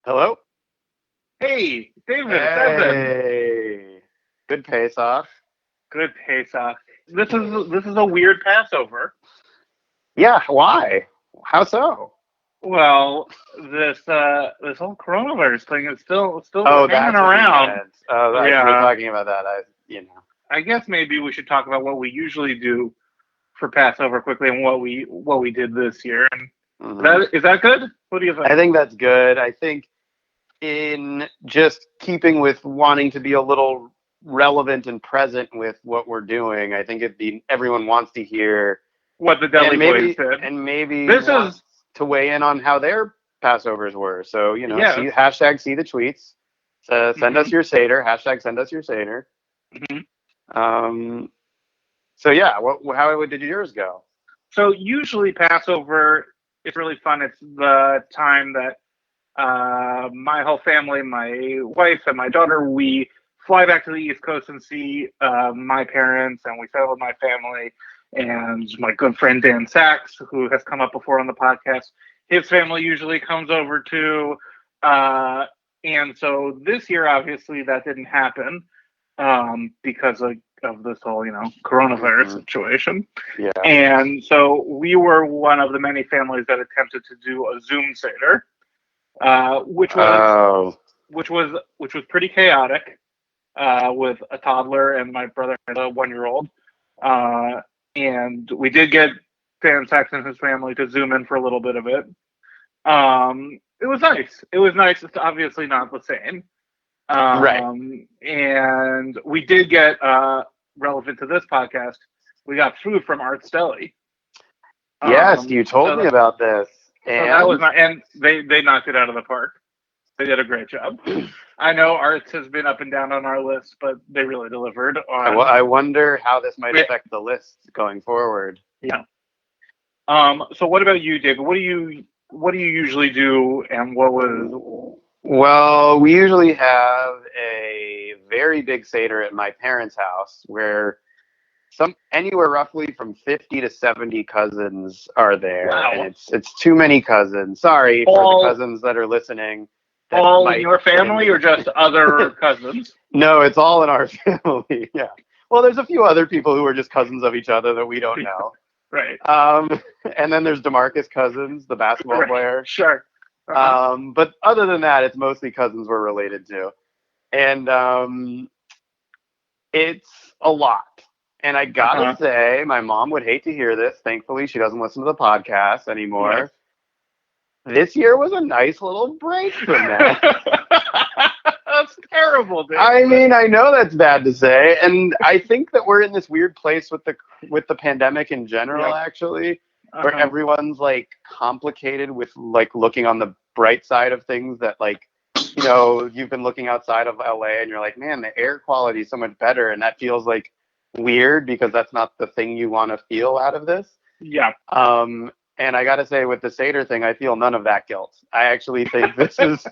Hello? Hey, David, it's Evan. Hey. Good pace off. Good Pesach. This is a weird Passover. Yeah, why? How so? Well, this whole coronavirus thing is still Oh, hanging that's what you around. meant. Oh, you were Yeah, talking about that. I guess maybe we should talk about what we usually do for Passover quickly and what we did this year. And Mhm. is that good? What do you I think? think that's good. I think in just keeping with wanting to be a little relevant and present with what we're doing, I think everyone wants to hear What the Deli and Boys maybe did. and maybe This wants is to weigh in on how their Passovers were. So, yes. see see the tweets. Send us hmm your Seder, send us your Seder. hmm Um, so yeah, how did yours go? So usually Passover is really fun. It's the time that my whole family, my wife and my daughter, we fly back to the East Coast and see my parents, and we settle with my family and my good friend Dan Sachs, who has come up before on the podcast. His family usually comes over too, and so this year, obviously, that didn't happen because of this whole, coronavirus Hmm. situation. Yeah. And so we were one of the many families that attempted to do a Zoom Seder, uh, which was Oh, which was pretty chaotic with a toddler and my brother had a 1 year old. Uh, and we did get Dan Sachs and his family to zoom in for a little bit of it. It was nice. It was nice. It's obviously not the same. right. And we did get relevant to this podcast. We got food from Arts Deli. Yes, you told So me about this, that was and not, and they knocked it out of the park. They did a great job. I know Arts has been up and down on our list, but they really delivered on. I wonder how this might Yeah. affect the list going forward. Yeah. So what about you, David? What do you usually do, and what was? Well, we usually have a very big Seder at my parents' house where anywhere roughly from 50 to 70 cousins are there, and Wow. it's too many cousins. Sorry for the All cousins that are listening that all in might your fit family, into or just other cousins? No, it's all in our family. Yeah. Well, there's a few other people who are just cousins of each other that we don't know. Right. Um, and then there's DeMarcus Cousins, the basketball Right. player. Sure. Uh-huh. But other than that, it's mostly cousins we're related to. And it's a lot. And I gotta Uh-huh. say, my mom would hate to hear this. Thankfully, she doesn't listen to the podcast Yes. anymore. This year was a nice little break from that. That's terrible, dude. I mean, I know that's bad to say, and I think that we're in this weird place with the pandemic in general, Yeah. actually, where Uh-huh. everyone's like complicated with like looking on the bright side of things. That like, you've been looking outside of LA and you're like, man, the air quality is so much better, and that feels like weird because that's not the thing you want to feel out of this. Yeah. And I got to say, with the Seder thing, I feel none of that guilt. I actually think this is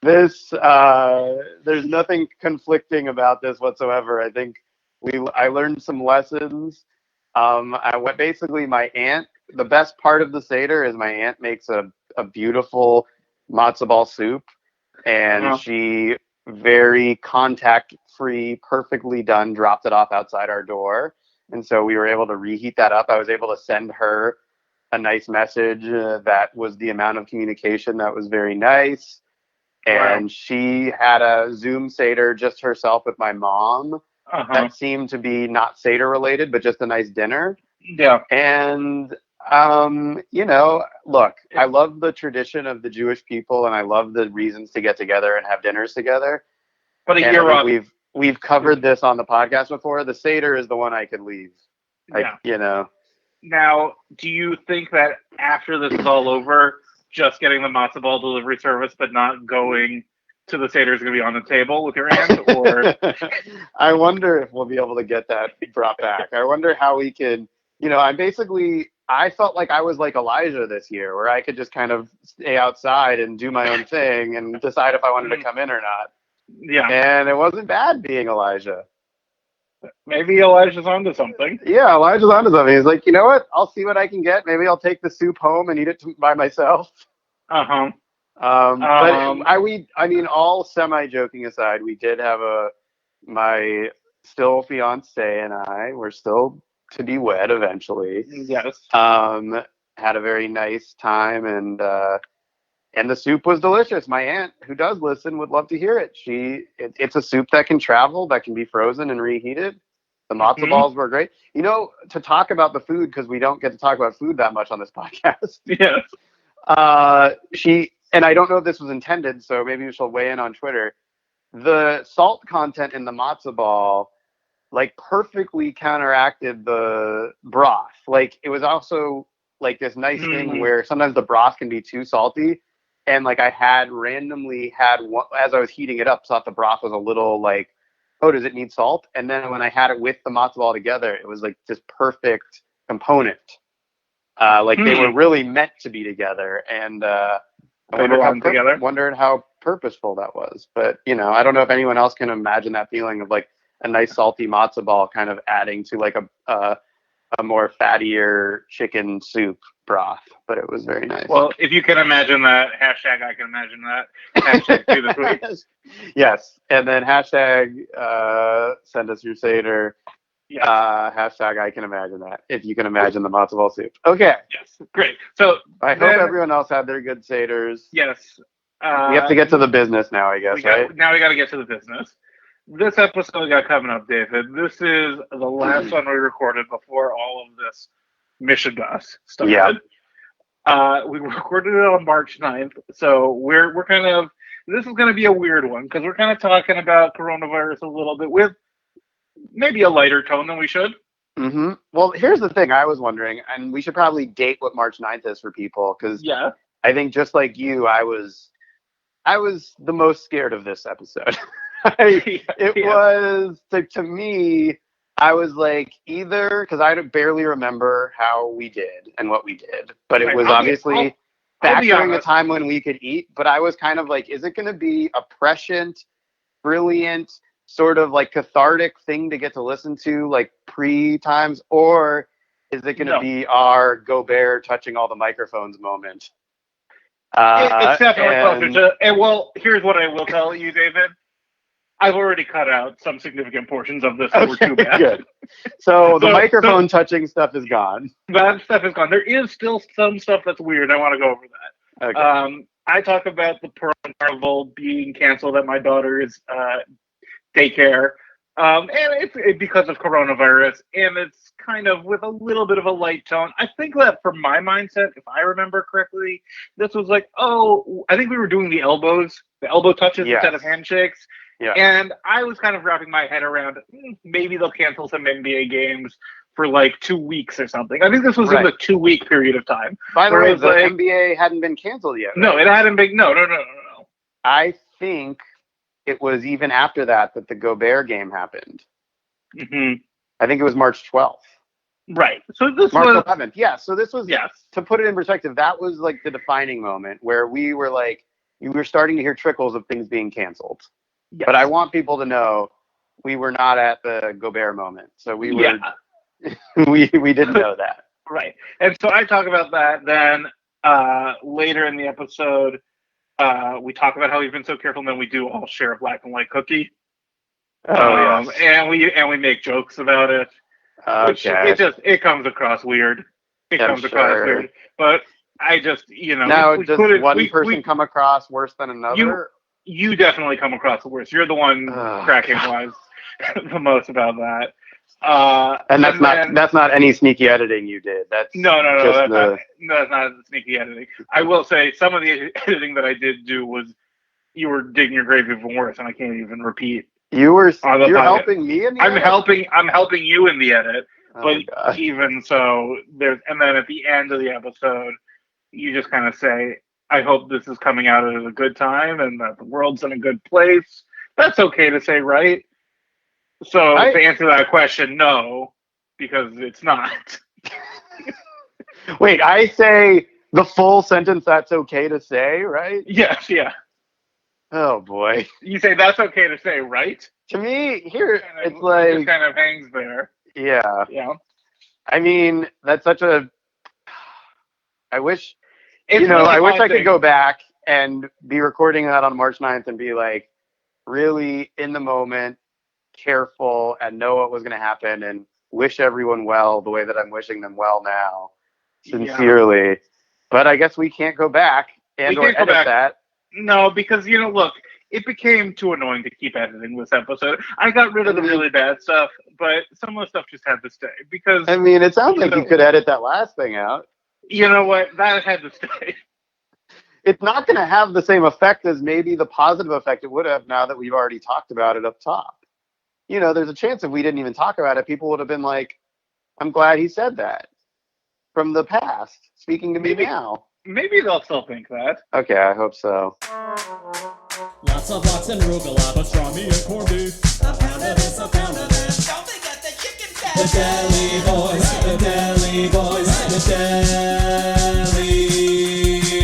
this. There's nothing conflicting about this whatsoever. I think I learned some lessons. I went basically my aunt. The best part of the Seder is my aunt makes a beautiful matzo ball soup, and Uh-huh. she very contact free, perfectly done, dropped it off outside our door. And so we were able to reheat that up. I was able to send her a nice message that was the amount of communication that was very nice. Wow. And she had a Zoom Seder just herself with my mom Uh-huh. that seemed to be not Seder related, but just a nice dinner. Yeah. And, look, I love the tradition of the Jewish people and I love the reasons to get together and have dinners together. But a And I year think up. we've covered this on the podcast before. The Seder is the one I could leave. Yeah. Now, do you think that after this is all over, just getting the matzo ball delivery service but not going to the Seder is going to be on the table with your aunt? Or I wonder if we'll be able to get that brought back. I wonder how we can, I felt like I was like Elijah this year, where I could just kind of stay outside and do my own thing and decide if I wanted to come in or not. Yeah, And it wasn't bad being Elijah. maybe Elijah's onto something. Yeah, Elijah's onto something. He's like, you know what? I'll see what I can get. Maybe I'll take the soup home and eat it by myself. Uh-huh. I mean, all semi-joking aside, we did have my still fiance and I were still to be wed eventually. Yes. Had a very nice time, and the soup was delicious. My aunt, who does listen, would love to hear it. It's a soup that can travel, that can be frozen and reheated. The matzo balls were great. You know, to talk about the food, because we don't get to talk about food that much on this podcast. Yes. And I don't know if this was intended, so maybe she'll weigh in on Twitter. The salt content in the matzo ball, like, perfectly counteracted the broth. Like, it was also like this nice thing where sometimes the broth can be too salty. And like, I had randomly had one, as I was heating it up, thought the broth was a little like, oh, does it need salt? And then when I had it with the matzo ball together, it was like this perfect component. Like they were really meant to be together. And I wondered how purposeful that was. But, you know, I don't know if anyone else can imagine that feeling of like a nice salty matzo ball kind of adding to like a more fattier chicken soup broth. But it was very nice. Well, if you can imagine that, hashtag I can imagine that. Hashtag do this week. Yes. And then hashtag send us your Seder. Yes. Hashtag I can imagine that. If you can imagine the matzo ball soup. Okay. Yes. Great. So I hope everyone else had their good Seders. Yes. We have to get to the business now, I guess, right? Now we got to get to the business. This episode we got coming up, David. This is the last one we recorded before all of this Mission Bus started. Yeah. We recorded it on March 9th, so we're kind of, this is going to be a weird one because we're kind of talking about coronavirus a little bit with maybe a lighter tone than we should. Mm-hmm. Well, here's the thing I was wondering, and we should probably date what March 9th is for people, because I think just like you, I was the most scared of this episode. Was, to me, I was like, either, because I barely remember how we did and what we did, but it was obviously back during a time when we could eat, but I was kind of like, is it going to be a prescient, brilliant, sort of like cathartic thing to get to listen to like pre-times, or is it going to be our Gobert touching all the microphones moment? It's definitely closer to, and well, here's what I will tell you, David. I've already cut out some significant portions of this that were too bad. Good. So the microphone touching stuff is gone. That stuff is gone. There is still some stuff that's weird. I want to go over that. Okay. I talk about the Pearl Carnival being canceled at my daughter's daycare. And it's because of coronavirus, and it's kind of with a little bit of a light tone. I think that for my mindset, if I remember correctly, this was like, I think we were doing the elbow touches instead of handshakes. Yeah. And I was kind of wrapping my head around, maybe they'll cancel some NBA games for like 2 weeks or something. I think this was in the 2-week period of time. By the way, the NBA hadn't been canceled yet. Right? No, it hadn't been. No. I think it was even after that the Gobert game happened. Mm-hmm. I think it was March 12th. Right. So this March 11th. Yeah. So this was, yes. To put it in perspective, that was like the defining moment where we were like, you were starting to hear trickles of things being canceled. Yes. But I want people to know we were not at the Gobert moment. So we were, we didn't know that. Right. And so I talk about that. Then later in the episode, we talk about how we've been so careful, and then we do all share a black and white cookie. Yes. And we make jokes about it. Okay. It comes across weird. Across weird. But I just, Now, does one person come across worse than another? You definitely come across the worst. You're the one cracking wise the most about that. And that's not any sneaky editing you did. That's that's not sneaky editing. I will say some of the editing that I did do was you were digging your grave even worse, and I can't even repeat. You're helping me in the edit? I'm helping you in the edit. Oh, but even so, and then at the end of the episode, you just kind of say, I hope this is coming out at a good time and that the world's in a good place. That's okay to say, right? So to answer that question, no, because it's not. Wait, I say the full sentence that's okay to say, right? Yes, yeah. Oh, boy. You say that's okay to say, right? To me, here, it's like... It just kind of hangs there. Yeah. Yeah. I mean, that's such a... I wish... I wish I could go back and be recording that on March 9th and be like really in the moment, careful, and know what was going to happen and wish everyone well the way that I'm wishing them well now, sincerely. Yeah. But I guess we can't go back and or edit that. No, because, look, it became too annoying to keep editing this episode. I got rid of the really bad stuff, but some of the stuff just had to stay. Because I mean, it sounds like you could edit that last thing out. You know what? That had to stay. It's not going to have the same effect as maybe the positive effect it would have now that we've already talked about it up top. There's a chance if we didn't even talk about it, people would have been like, I'm glad he said that from the past, speaking to me now. Maybe they'll still think that. Okay, I hope so. Lots of lox and arugula, pastrami and corned beef. A pound of this, a pound of that. Don't forget the chicken fat. The Deli Boys, the Deli Boys, the Deli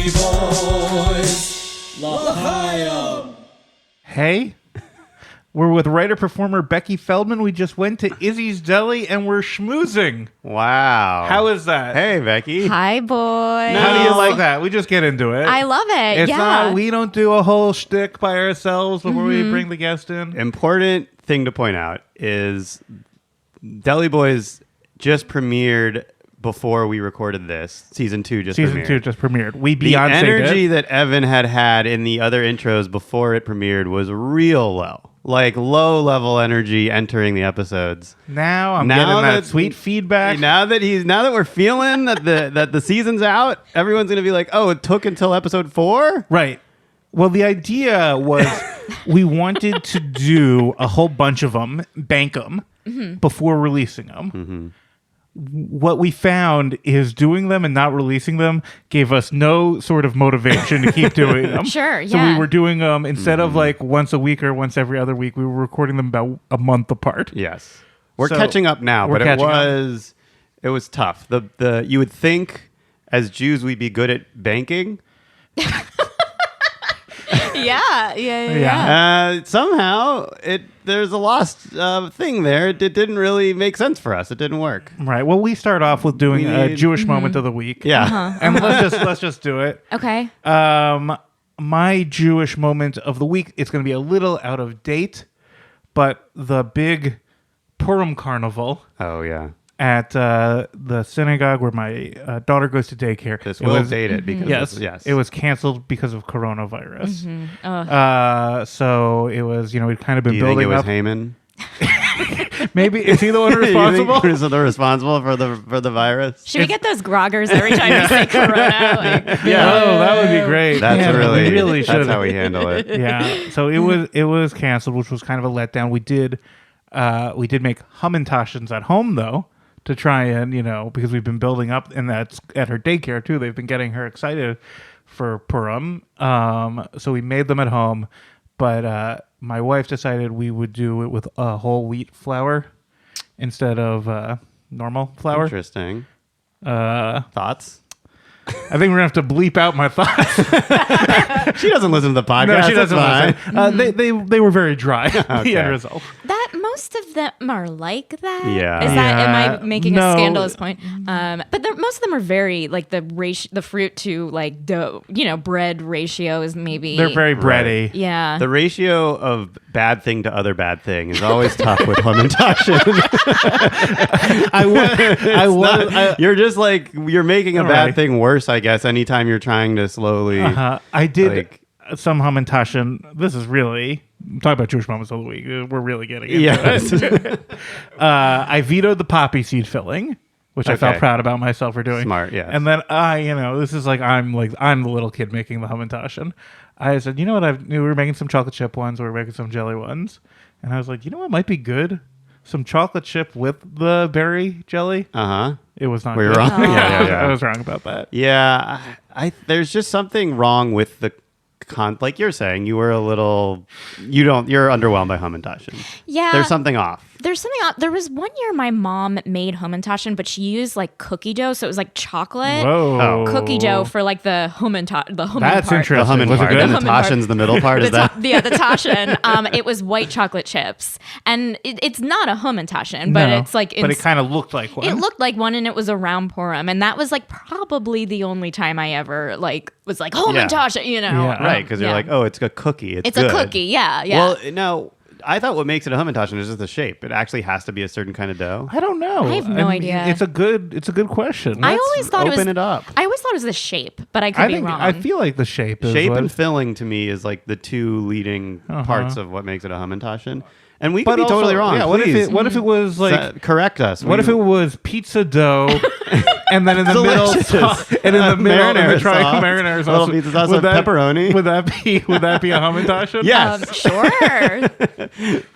Boys. L'chaim. Hey, we're with writer-performer Becky Feldman. We just went to Izzy's Deli and we're schmoozing. Wow. How is that? Hey, Becky. Hi, boys. How do you like that? We just get into it. I love it. It's not, we don't do a whole shtick by ourselves before we bring the guest in. Important thing to point out is Deli Boys just premiered before we recorded this. Season 2 just premiered. We the Beyonce energy did. that Evan had in the other intros before it premiered was real low. Like low-level energy entering the episodes. Now I'm getting that sweet feedback. Now that we're feeling that the season's out, everyone's gonna be like, "Oh, it took until episode 4?" Right. Well, the idea was we wanted to do a whole bunch of them, bank them before releasing them. Mm-hmm. What we found is doing them and not releasing them gave us no sort of motivation to keep doing them. Sure, So we were doing them instead of like once a week or once every other week, we were recording them about a month apart. Yes. We're catching up now, but it was tough. The you would think as Jews we'd be good at banking. Yeah. Somehow there's a lost thing there. It didn't really make sense for us. It didn't work. Right. Well, we start off with doing a Jewish moment of the week. Yeah. And let's just do it. Okay. My Jewish moment of the week, it's going to be a little out of date, but the big Purim carnival. Oh yeah. At the synagogue where my daughter goes to daycare. This will date it because it was canceled because of coronavirus. So it was, we'd kind of been building up. Do you think it was Haman? Maybe is he the one responsible? Is the responsible for the virus? Should we get those groggers every time we say corona? That would be great. That's really should. That's how we handle it. Yeah. So it was canceled, which was kind of a letdown. We did make Hamantaschens at home though. To try and, because we've been building up, and that's at her daycare too. They've been getting her excited for Purim. So we made them at home, but my wife decided we would do it with whole wheat flour instead of normal flour. Interesting. Thoughts? I think we're going to have to bleep out my thoughts. She doesn't listen to the podcast. No, she doesn't listen. They were very dry. The end result. That most of them are like that. Yeah. Am I making a scandalous point? But most of them are very like the fruit to like dough, bread ratio is maybe. They're very bready. Right. Yeah. The ratio of bad thing to other bad thing is always tough with Hamantaschen. You're just like you're making a bad thing worse, I guess. Anytime you're trying to slowly. I did some Hamantaschen. This is really talk about Jewish moments of the week. We're really getting into it. I vetoed the poppy seed filling, which I felt proud about myself for doing. Smart, yeah. And then this is I'm the little kid making the Hamantaschen. I said, you know what? We were making some chocolate chip ones. We were making some jelly ones, and I was like, you know what might be good? Some chocolate chip with the berry jelly. It was not. Were you good. wrong? Yeah. I was wrong about that. Yeah, there's just something wrong with the. Like you're saying, you were a little. You're underwhelmed by Hamantaschen. Yeah, there's something off. There was one year my mom made Hamantaschen, but she used like cookie dough, so it was like chocolate cookie dough for like the Hamantaschen. That's part. interesting. The Haman was part. It good? And the Taschen's the middle part. Is that? The Taschen. It was white chocolate chips, and it's not a Hamantaschen, but it's like. But it kind of looked like one. It looked like one, and it was around Purim, and that was like probably the only time I ever like was like Hamantaschen, you know. Yeah. Right, because you're like, oh, it's a cookie. It's a good. cookie. Yeah. Well, no, I thought what makes it a Hamantaschen is just the shape. It actually has to be a certain kind of dough. I don't know. I have no idea. It's a good question. I always thought open it up. I always thought it was the shape, but I could be wrong. I feel like the shape is Shape what, and filling to me is like the two leading parts of what makes it a Hamantaschen. And we but could be also, totally wrong. Yeah, Please. what if it was like correct us? What if it was pizza dough, and then in the Delicious. middle, and in the middle, Marinara sauce, marinara sauce, little pizza sauce with pepperoni? Would that be a Hamantaschen? Yes. Sure.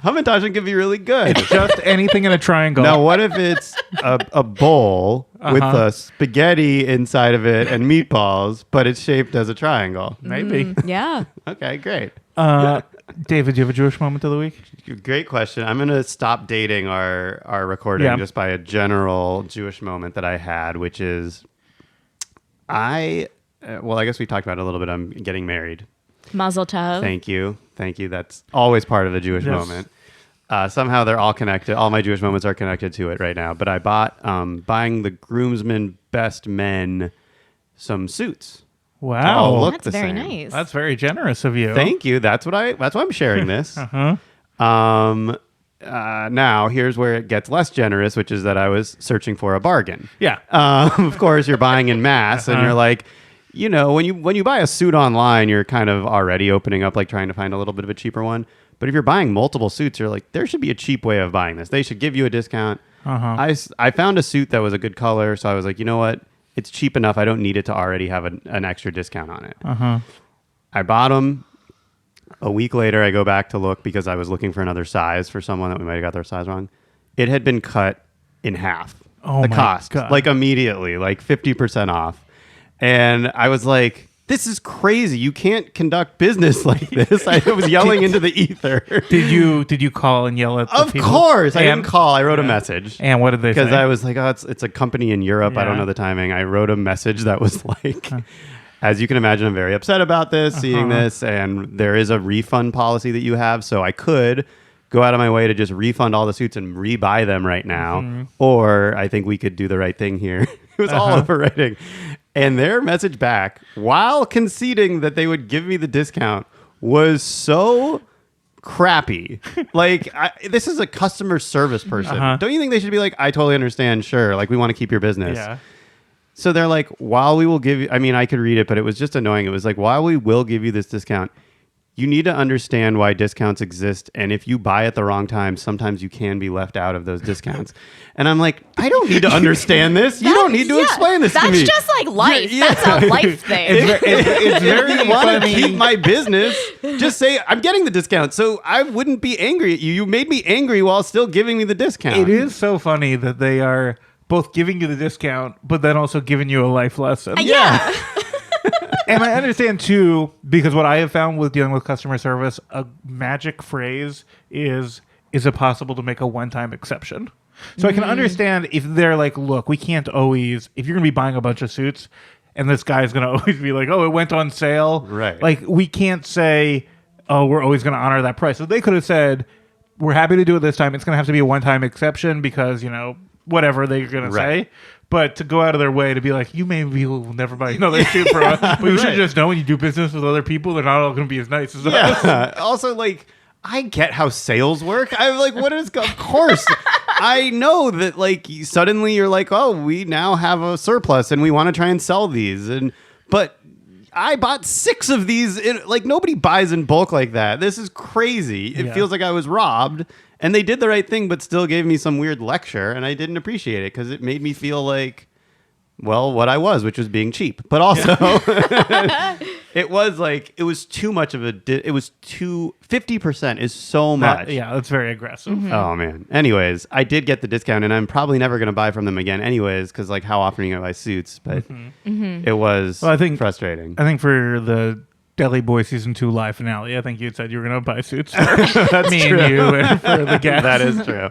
Hamantaschen could be really good. It's just anything in a triangle. Now, what if it's a bowl with a spaghetti inside of it and meatballs, but it's shaped as a triangle? Maybe. Yeah. Okay, great. David, do you have a Jewish moment of the week? Great question. I'm going to stop dating our recording just by a general Jewish moment that I had, which is I guess we talked about it a little bit. I'm getting married. Mazel tov. Thank you. That's always part of a Jewish moment. Somehow they're all connected. All my Jewish moments are connected to it right now. But I bought, buying the groomsmen best men some suits. Wow. That's very nice. That's very generous of you. Thank you. That's why I'm sharing this. Now here's where it gets less generous, which is that I was searching for a bargain. Yeah. Of course, you're buying in mass, and you're like, you know, when you buy a suit online, you're kind of already opening up, like trying to find a little bit of a cheaper one. But if you're buying multiple suits, you're like, there should be a cheap way of buying this. They should give you a discount. I found a suit that was a good color, so I was like, you know what? It's cheap enough. I don't need it to already have an extra discount on it. I bought them. A week later, I go back to look because I was looking for another size for someone that we might have got their size wrong. It had been cut in half. Oh, the my cost, God. like immediately, like 50% off. And I was like, this is crazy. You can't conduct business like this. I was yelling into the ether. Did you call and yell at the people? Of course. I didn't call. I wrote a message. And what did they say? Because I was like, oh, it's a company in Europe. I don't Yeah. know the timing. I wrote a message that was like, as you can imagine, I'm very upset about this, seeing this. And there is a refund policy that you have. So I could go out of my way to just refund all the suits and rebuy them right now. Or I think we could do the right thing here. It was all overwriting. And their message back, while conceding that they would give me the discount, was so crappy. Like, this is a customer service person. Don't you think they should be like, I totally understand, sure. Like, we want to keep your business. Yeah. So they're like, while we will give you, I mean, I could read it, but it was just annoying. It was like, while we will give you this discount, you need to understand why discounts exist. And if you buy at the wrong time, sometimes you can be left out of those discounts. And I'm like, I don't need to understand this. You don't need to explain this to me. That's just like life. That's a life thing. It's very If you want to funny. keep my business, just say, I'm getting the discount. So I wouldn't be angry at you. You made me angry while still giving me the discount. It is so funny that they are both giving you the discount, but then also giving you a life lesson. Yeah. And I understand too, because what I have found with dealing with customer service, a magic phrase is it possible to make a one-time exception? So I can understand if they're like, look, we can't always, if you're going to be buying a bunch of suits and this guy's going to always be like, oh, it went on sale. Right. Like, we can't say, oh, we're always going to honor that price. So they could have said, we're happy to do it this time. It's going to have to be a one-time exception because, you know, whatever they're going to say. But to go out of their way to be like, you maybe will never buy another suit for us. But you should just know when you do business with other people, they're not all going to be as nice as us. Also, like, I get how sales work. I'm like, what is, of course. I know that, like, suddenly you're like, oh, we now have a surplus and we want to try and sell these. But I bought 6 of these. Like, nobody buys in bulk like that. This is crazy. It feels like I was robbed. And they did the right thing, but still gave me some weird lecture. And I didn't appreciate it because it made me feel like, well, what I was, which was being cheap. But also, it was too much of it was 50% is so much. That's very aggressive. Oh, man. Anyways, I did get the discount, and I'm probably never going to buy from them again anyways, because, like, how often are you going to buy suits? But it was frustrating. I think for the Deli Boys season 2 live finale, I think you said you were going to buy suits for me and you and for the guests. That is true.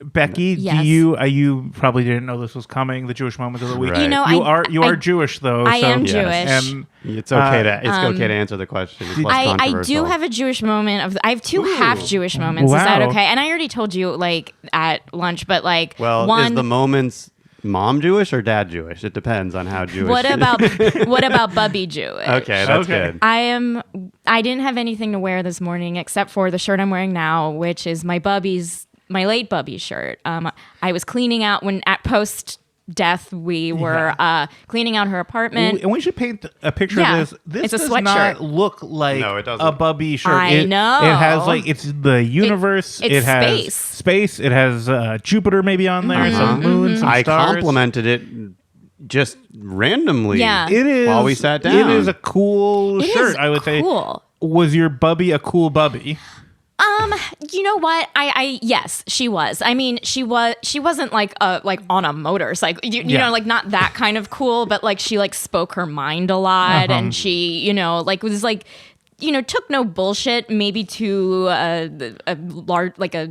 Becky, Yes. you probably didn't know this was coming, the Jewish moment of the week. Right. You know, You are Jewish though. I am so, Jewish. And It's okay to answer the question. It's less I controversial. do have a Jewish moment. I have 2 half Jewish moments. Is that Wow. okay? And I already told you, like, at lunch, but, like, Well, one... is the moments mom Jewish or dad Jewish? It depends on how Jewish. What about Bubby Jewish? Okay, that's good. I didn't have anything to wear this morning except for the shirt I'm wearing now, which is my late Bubby's shirt. I was cleaning out when at post death we were cleaning out her apartment. And we should paint a picture of this. This it's a does sweatshirt. not look like No, it doesn't. a Bubby shirt. I know. It has like it's the universe. It's it has space. Space. It has Jupiter maybe on there. Some moon. Some I stars. complimented it just randomly. Yeah. It is while we sat down. It is a cool It shirt. is I would say. cool. Was your Bubby a cool Bubby? You know what? Yes, she was. I mean, she wasn't like on a motorcycle. You know, like not that kind of cool, but like she like spoke her mind a lot, and she, you know, like was like, you know, took no bullshit, maybe to a large like a.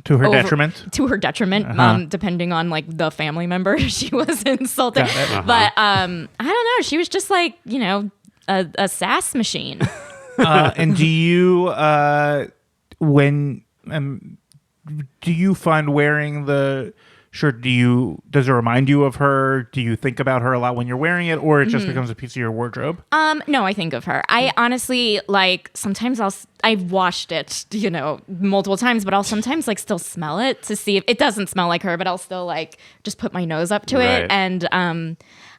To her detriment? To her detriment, depending on like the family member she was insulting. But I don't know. She was just like, you know, a sass machine. And do you do you find wearing the shirt, does it remind you of her? Do you think about her a lot when you're wearing it, or it just becomes a piece of your wardrobe? No, I think of her. I honestly, like, sometimes I've washed it, you know, multiple times, but I'll sometimes like still smell it to see if it doesn't smell like her, but I'll still like just put my nose up to it. And I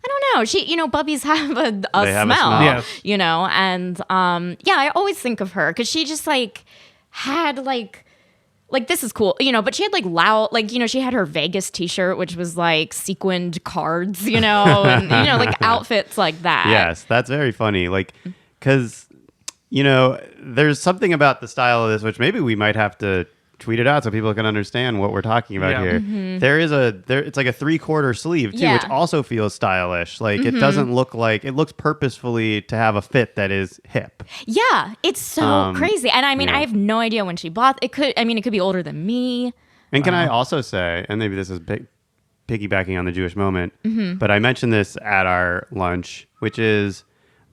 don't know. She, you know, Bubbies have a smell, Yes. you know, and yeah, I always think of her because she just like had like this is cool, you know, but she had like loud, like, you know, she had her Vegas t-shirt, which was like sequined cards, you know, and, you know, like outfits like that. Yes, that's very funny. Like, because, you know, there's something about the style of this, which maybe we might have to tweet it out so people can understand what we're talking about here. There is it's like a 3/4 sleeve too, which also feels stylish. Like it doesn't look like, it looks purposefully to have a fit that is hip. Yeah, it's so crazy. And I mean, I have no idea when she bought it. It could be older than me. And can I also say, and maybe this is piggybacking on the Jewish moment, but I mentioned this at our lunch, which is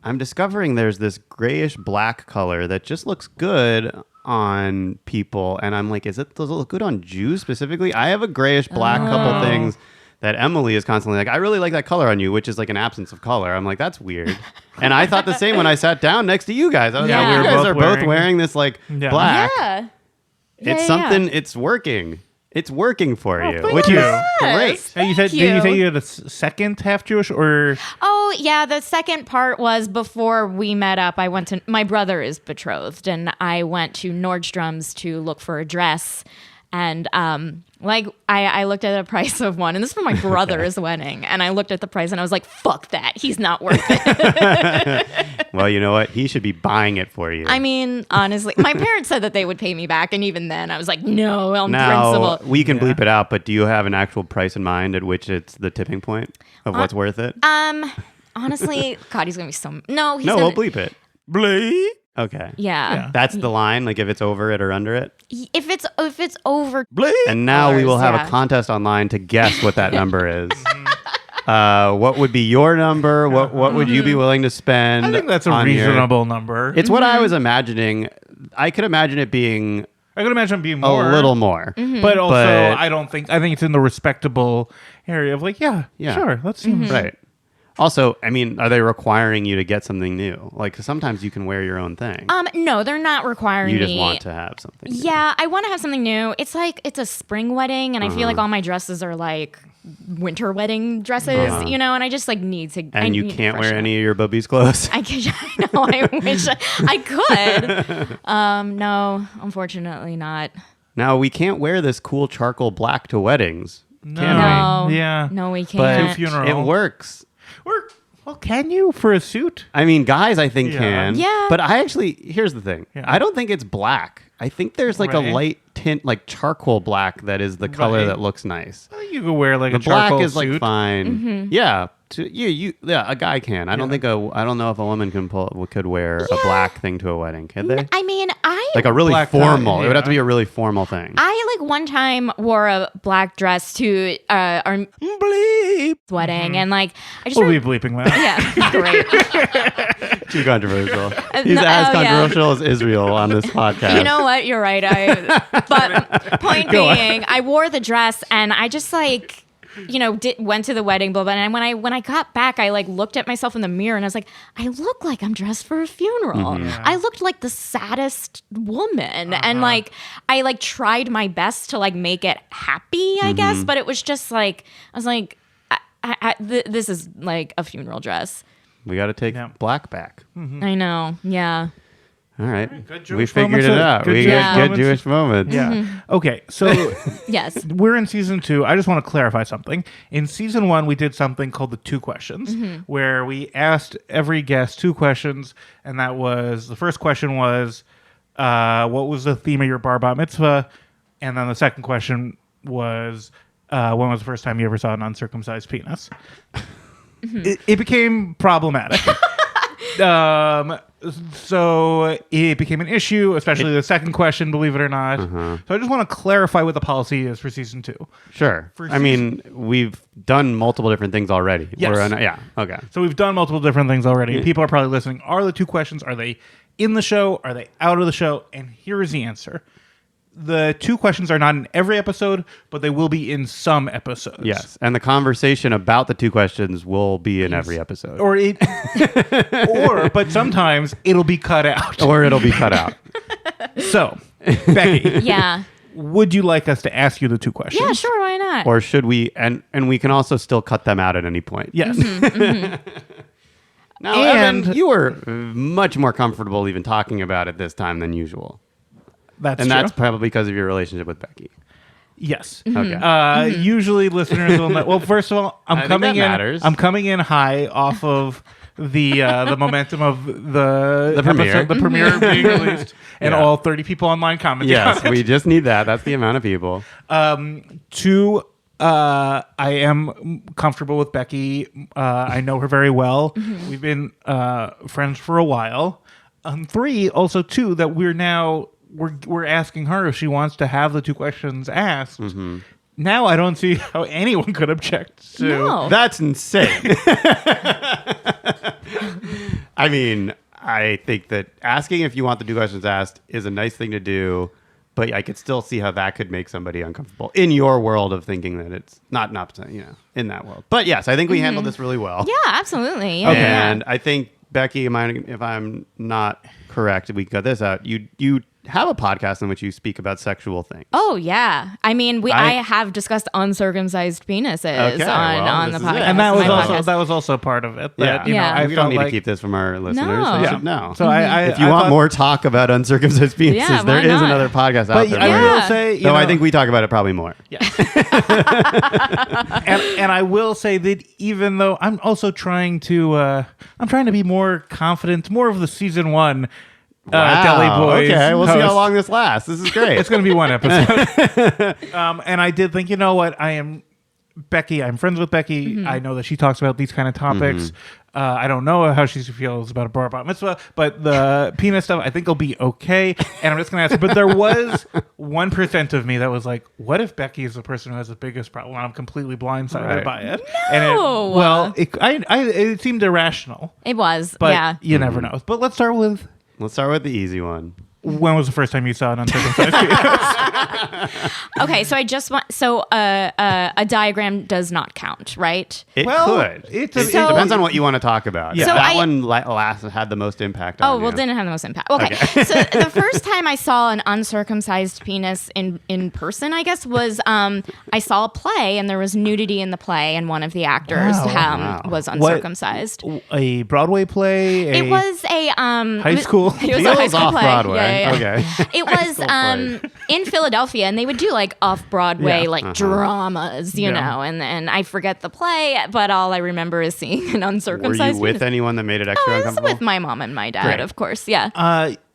I'm discovering there's this grayish black color that just looks good on people, and I'm like, does it look good on Jews specifically? I have a grayish black couple things that Emily is constantly like, I really like that color on you, which is like an absence of color. I'm like, that's weird. And I thought the same when I sat down next to you guys. I was like, we you were guys both are both wearing this like black. Yeah. It's something. It's working. It's working for you, which you. is great. And did you say you had a second half Jewish, or? Oh yeah, the second part was before we met up. My brother is betrothed, and I went to Nordstrom's to look for a dress. And like I looked at the price of one, and this is for my brother's wedding. And I looked at the price, and I was like, "Fuck that! He's not worth it." Well, you know what? He should be buying it for you. I mean, honestly, my parents said that they would pay me back, and even then, I was like, "No, on now, principle." we can bleep it out, but do you have an actual price in mind at which it's the tipping point of what's worth it? Honestly, God, he's gonna be so no. He's No, gonna, we'll bleep it. Bleep. Okay. Yeah. That's the line, like if it's over it or under it. If it's over, And now we will have yeah. a contest online to guess what that number is. What would be your number? What would you be willing to spend? I think that's a on reasonable number. It's what I was imagining. I could imagine it being I could imagine it being a more, little more. but also But- I think it's in the respectable area of like, yeah. Sure, let's see. Right. Also, I mean, are they requiring you to get something new? Like, 'cause sometimes you can wear your own thing. no, they're not requiring You just me. want to have something new. Yeah, I want to have something new. It's like it's a spring wedding, and I feel like all my dresses are like winter wedding dresses, you know. And I just like need to. And you can't wear any of your bubby's clothes. I know. I wish I could. No, unfortunately not. Now, we can't wear this cool charcoal black to weddings. No. Can No. Yeah. No, we But can't. funeral. it works. Well, can you for a suit? I mean, guys, I think Yeah. can. Yeah. But I actually, here's the thing. Yeah. I don't think it's black. I think there's like Right. a light tint, like charcoal black, that is the color Right. that looks nice. You could wear like The a charcoal black is suit. like fine. Yeah. Yeah, a guy can. I don't know if a woman could wear a black thing to a wedding, could they? I mean, Like a really Black formal. tie, It would have to yeah. be a really formal thing. I like one time wore a black dress to our Bleep. wedding, and like I just We'll be remember- bleeping that. yeah, great. Too controversial. He's no, as oh, yeah. controversial as Israel on this podcast. You know what? You're right. But point being, I wore the dress, and I just like went to the wedding, blah, blah. And when I got back, I like looked at myself in the mirror and I was like, I look like I'm dressed for a funeral. I looked like the saddest woman. And like, I like tried my best to like make it happy, I guess. But it was just like, I was like, this is like a funeral dress. We got to take black back. I know. Yeah. All right. Good We Jewish figured it moments. out. Good We Jewish got good moments. Jewish moments. Yeah. Okay. So Yes. we're in season 2. I just want to clarify something. In season 1, we did something called the 2 questions, where we asked every guest 2 questions, and that was the first question was, what was the theme of your bar bat mitzvah? And then the second question was, when was the first time you ever saw an uncircumcised penis? It became problematic. So it became an issue, especially the second question, believe it or not. So I just want to clarify what the policy is for season 2. Sure. I mean, we've done multiple different things already. Yes. Okay. So we've done multiple different things already. People are probably listening. Are the 2 questions, are they in the show? Are they out of the show? And here is the answer. The 2 questions are not in every episode, but they will be in some episodes. Yes. And the conversation about the 2 questions will be in every episode. But sometimes it'll be cut out. Or it'll be cut out. So, Becky, Yeah. would you like us to ask you the 2 questions? Yeah, sure. Why not? Or should we? And we can also still cut them out at any point. Yes. Now, And- Evan, you were much more comfortable even talking about it this time than usual. That's And true. that's probably because of your relationship with Becky. Yes. Okay. Usually listeners will know. Well, first of all, I think that matters. I'm coming in high off of the momentum of the premiere. episode, the premiere being released, and Yeah. all 30 people online commenting. Yes, on it. we just need that. That's the amount of people. 2, I am comfortable with Becky. I know her very well. We've been friends for a while. 3, also 2, that we're asking her if she wants to have the 2 questions asked. Now I don't see how anyone could object to. No. That's insane. I mean, I think that asking if you want the 2 questions asked is a nice thing to do, but I could still see how that could make somebody uncomfortable in your world of thinking that it's not in that world. But yes, I think we handled this really well. Yeah, absolutely. Yeah. And I think, Becky, if I'm not correct, we cut this out. You have a podcast in which you speak about sexual things. Oh yeah, I mean, I have discussed uncircumcised penises Okay, on well, the this is podcast, it. And that was my also podcast. part of it. Yeah. That, you know, Yeah. I We felt don't need like, to keep this from our listeners. No. They Yeah. should know. So if you I want thought- more talk about uncircumcised penises, Yeah, there why is not? another podcast out But there. I where- will Yeah. say, Though I think we talk about it probably more. and I will say that even though I'm also trying to be more confident, more of the season 1 Deli Boys. Okay, we'll see how host. long this lasts. This is great. It's going to be 1 episode. And I did think, you know what? I'm friends with Becky. I know that she talks about these kind of topics. I don't know how she feels about a bar mitzvah, but the penis stuff, I think will be okay. And I'm just going to ask her. But there was 1% of me that was like, what if Becky is the person who has the biggest problem? And I'm completely blindsided Right. by it. No. And it seemed irrational, It was. but Yeah. you never know. But let's start with, Let's start with the easy one. when was the first time you saw an uncircumcised penis? Okay, so I just want a diagram does not count, right? It Well, could. it It So- depends on what you want to talk about. Yeah. So that I- one last had the most impact on Oh, you. well, didn't have the most impact. Okay. So the first time I saw an uncircumcised penis in person, I guess, was I saw a play and there was nudity in the play and one of the actors Wow. was uncircumcised. A Broadway play? It was a High school? It was a high Feels school off play. Broadway. Yeah, yeah, yeah. Okay. It was play. in Philadelphia, and they would do like off Broadway Yeah. dramas, you Yeah. know. And I forget the play, but all I remember is seeing an Were uncircumcised. you with penis. anyone that made it extra I was uncomfortable? with my mom and my dad, Great. of course. Yeah,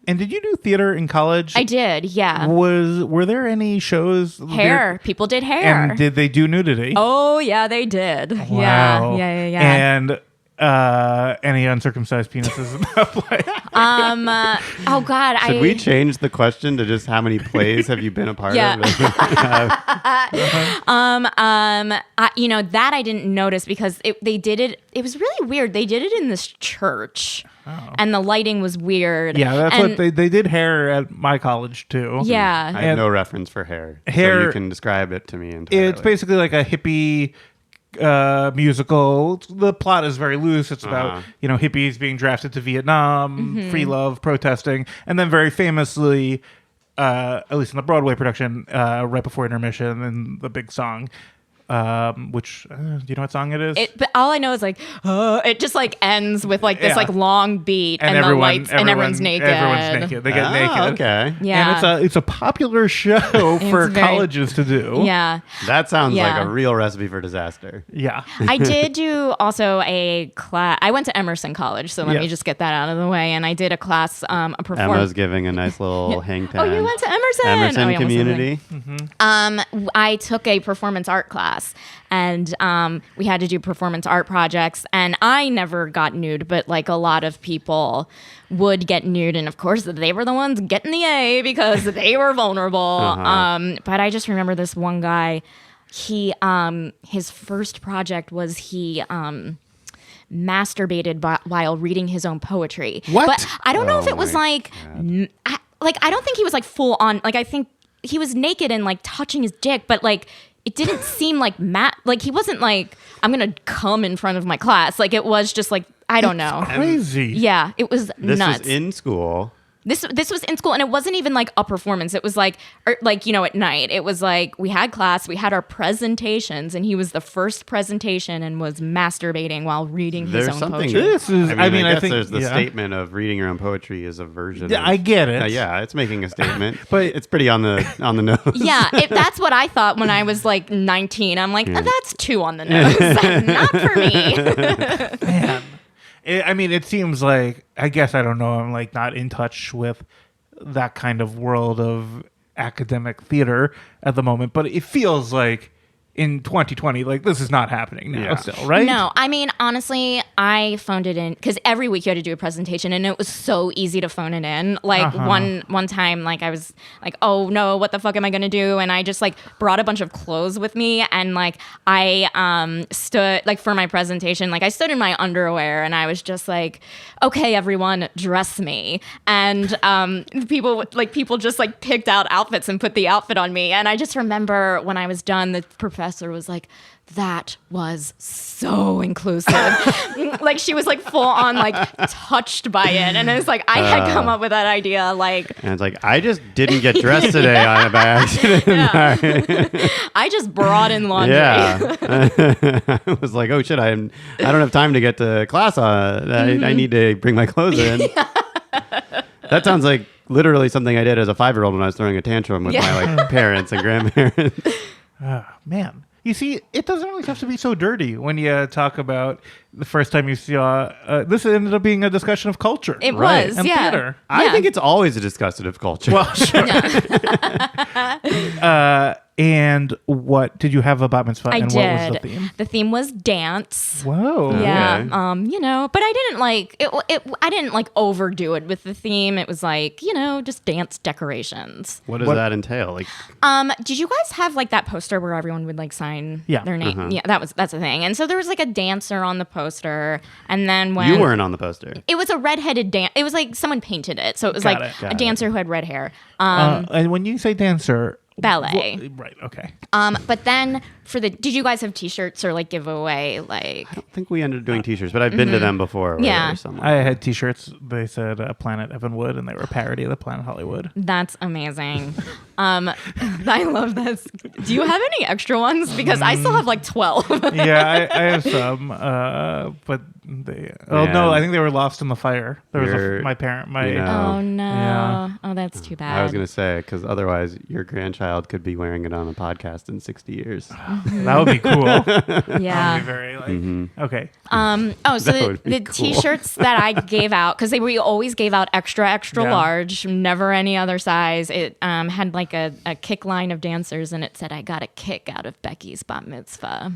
And did you do theater in college? I did. Yeah, Were there any shows? hair. People did hair. And did they do nudity? Oh yeah, they did. Wow. Yeah. And any uncircumcised penises in that play? Oh God, Should we change the question to just how many plays have you been a part Yeah. of? That I didn't notice because they did it. It was really weird. They did it in this church, and the lighting was weird. Yeah, that's and, what they did hair at my college too. Yeah. I have no reference for hair. So Hair- you can describe it to me entirely. It's basically like a hippie musical. The plot is very loose. It's about hippies being drafted to Vietnam, free love, protesting, and then very famously, at least in the Broadway production, right before intermission, and the big song. Which do you know what song it is? But all I know is like it just like ends with like this like long beat and the lights and everyone's naked. Everyone's naked. They get naked. Okay. Yeah. And it's a popular show for very- colleges to do. Yeah. That sounds Yeah. like a real recipe for disaster. Yeah. I did do also a class. I went to Emerson College, so let me Yes. just get that out of the way. And I did a class, a performance. Emma's giving a nice little hang ten. Oh, you went to Emerson? Emerson Oh, yeah, almost community. I took a performance art class, and we had to do performance art projects. And I never got nude, but like a lot of people would get nude, and of course they were the ones getting the A because they were vulnerable. But I just remember this one guy. He his first project was he masturbated while reading his own poetry. What? But I don't know if Oh it was my I don't think he was like full on. Like I think he was naked and like touching his dick, but like it didn't seem like like he wasn't like I'm gonna come in front of my class. Like it was just like I don't know. Crazy. Yeah, it was This nuts. was in school. This was in school, and it wasn't even like a performance. It was like at night. It was like we had class, we had our presentations, and he was the first presentation and was masturbating while reading There's his own something. poetry. This is- I mean, I guess think- there's the yeah. statement of reading your own poetry is a version. Yeah, of, I get it. yeah, it's making a statement, But- it's pretty on the nose. Yeah, that's what I thought when I was like 19. I'm like, that's too on the nose. Not for me. Man. It seems like, I guess, I don't know, I'm like not in touch with that kind of world of academic theater at the moment, but it feels like in 2020, like this is not happening now still, right? No, I mean, honestly, I phoned it in because every week you had to do a presentation, and it was so easy to phone it in. Like one time, like I was like, oh no, what the fuck am I gonna do? And I just like brought a bunch of clothes with me, and like I stood like for my presentation, like I stood in my underwear, and I was just like, okay, everyone, dress me. And people just like picked out outfits and put the outfit on me. And I just remember when I was done, the professor was like, that was so inclusive. Like she was like full on like touched by it. And it was like, I had come up with that idea. Like, And it's like, I just didn't get dressed today by accident. I just brought in laundry. Yeah. I was like, oh shit, I don't have time to get to class. I need to bring my clothes in. That sounds like literally something I did as a 5-year-old when I was throwing a tantrum with my like parents and grandparents. Man. You see, it doesn't always have to be so dirty when you talk about the first time you saw. This ended up being a discussion of culture. It Right. was, And yeah. theater. I Yeah. think it's always a discussion of culture. Well, sure. And what did you have a bat mitzvah? I and did. what was the theme? The theme was dance. Whoa. Yeah, Okay. but I didn't like it. I didn't like overdo it with the theme. It was like, just dance decorations. What does that entail? Like, Did you guys have like that poster where everyone would like sign Yeah. their name? Yeah, that's a thing. And so there was like a dancer on the poster, and then when you weren't on the poster. it was a redheaded dance. It was like someone painted it, so it was Got like it. Got a it. dancer who had red hair. And when you say dancer, Ballet. Right. Okay. But then did you guys have T-shirts or like give away like? I don't think we ended up doing t-shirts, but I've been to them before. where Yeah. there's some, like, I had T-shirts. They said Planet Evan Wood, and they were a parody of the Planet Hollywood. That's amazing. I love this. Do you have any extra ones? Because I still have like 12. Yeah, I have some, but they. Oh Man. no, I think they were lost in the fire. There was You're- my parent. My you know, Oh no. Yeah. Oh, that's too bad. I was going to say, because otherwise your grandchild could be wearing it on a podcast in 60 years. that would be cool. That would Yeah. be very like okay. So That would be the cool. T-shirts that I gave out, because we always gave out extra Yeah. large, never any other size. It had like a kick line of dancers, and it said, "I got a kick out of Becky's bat mitzvah."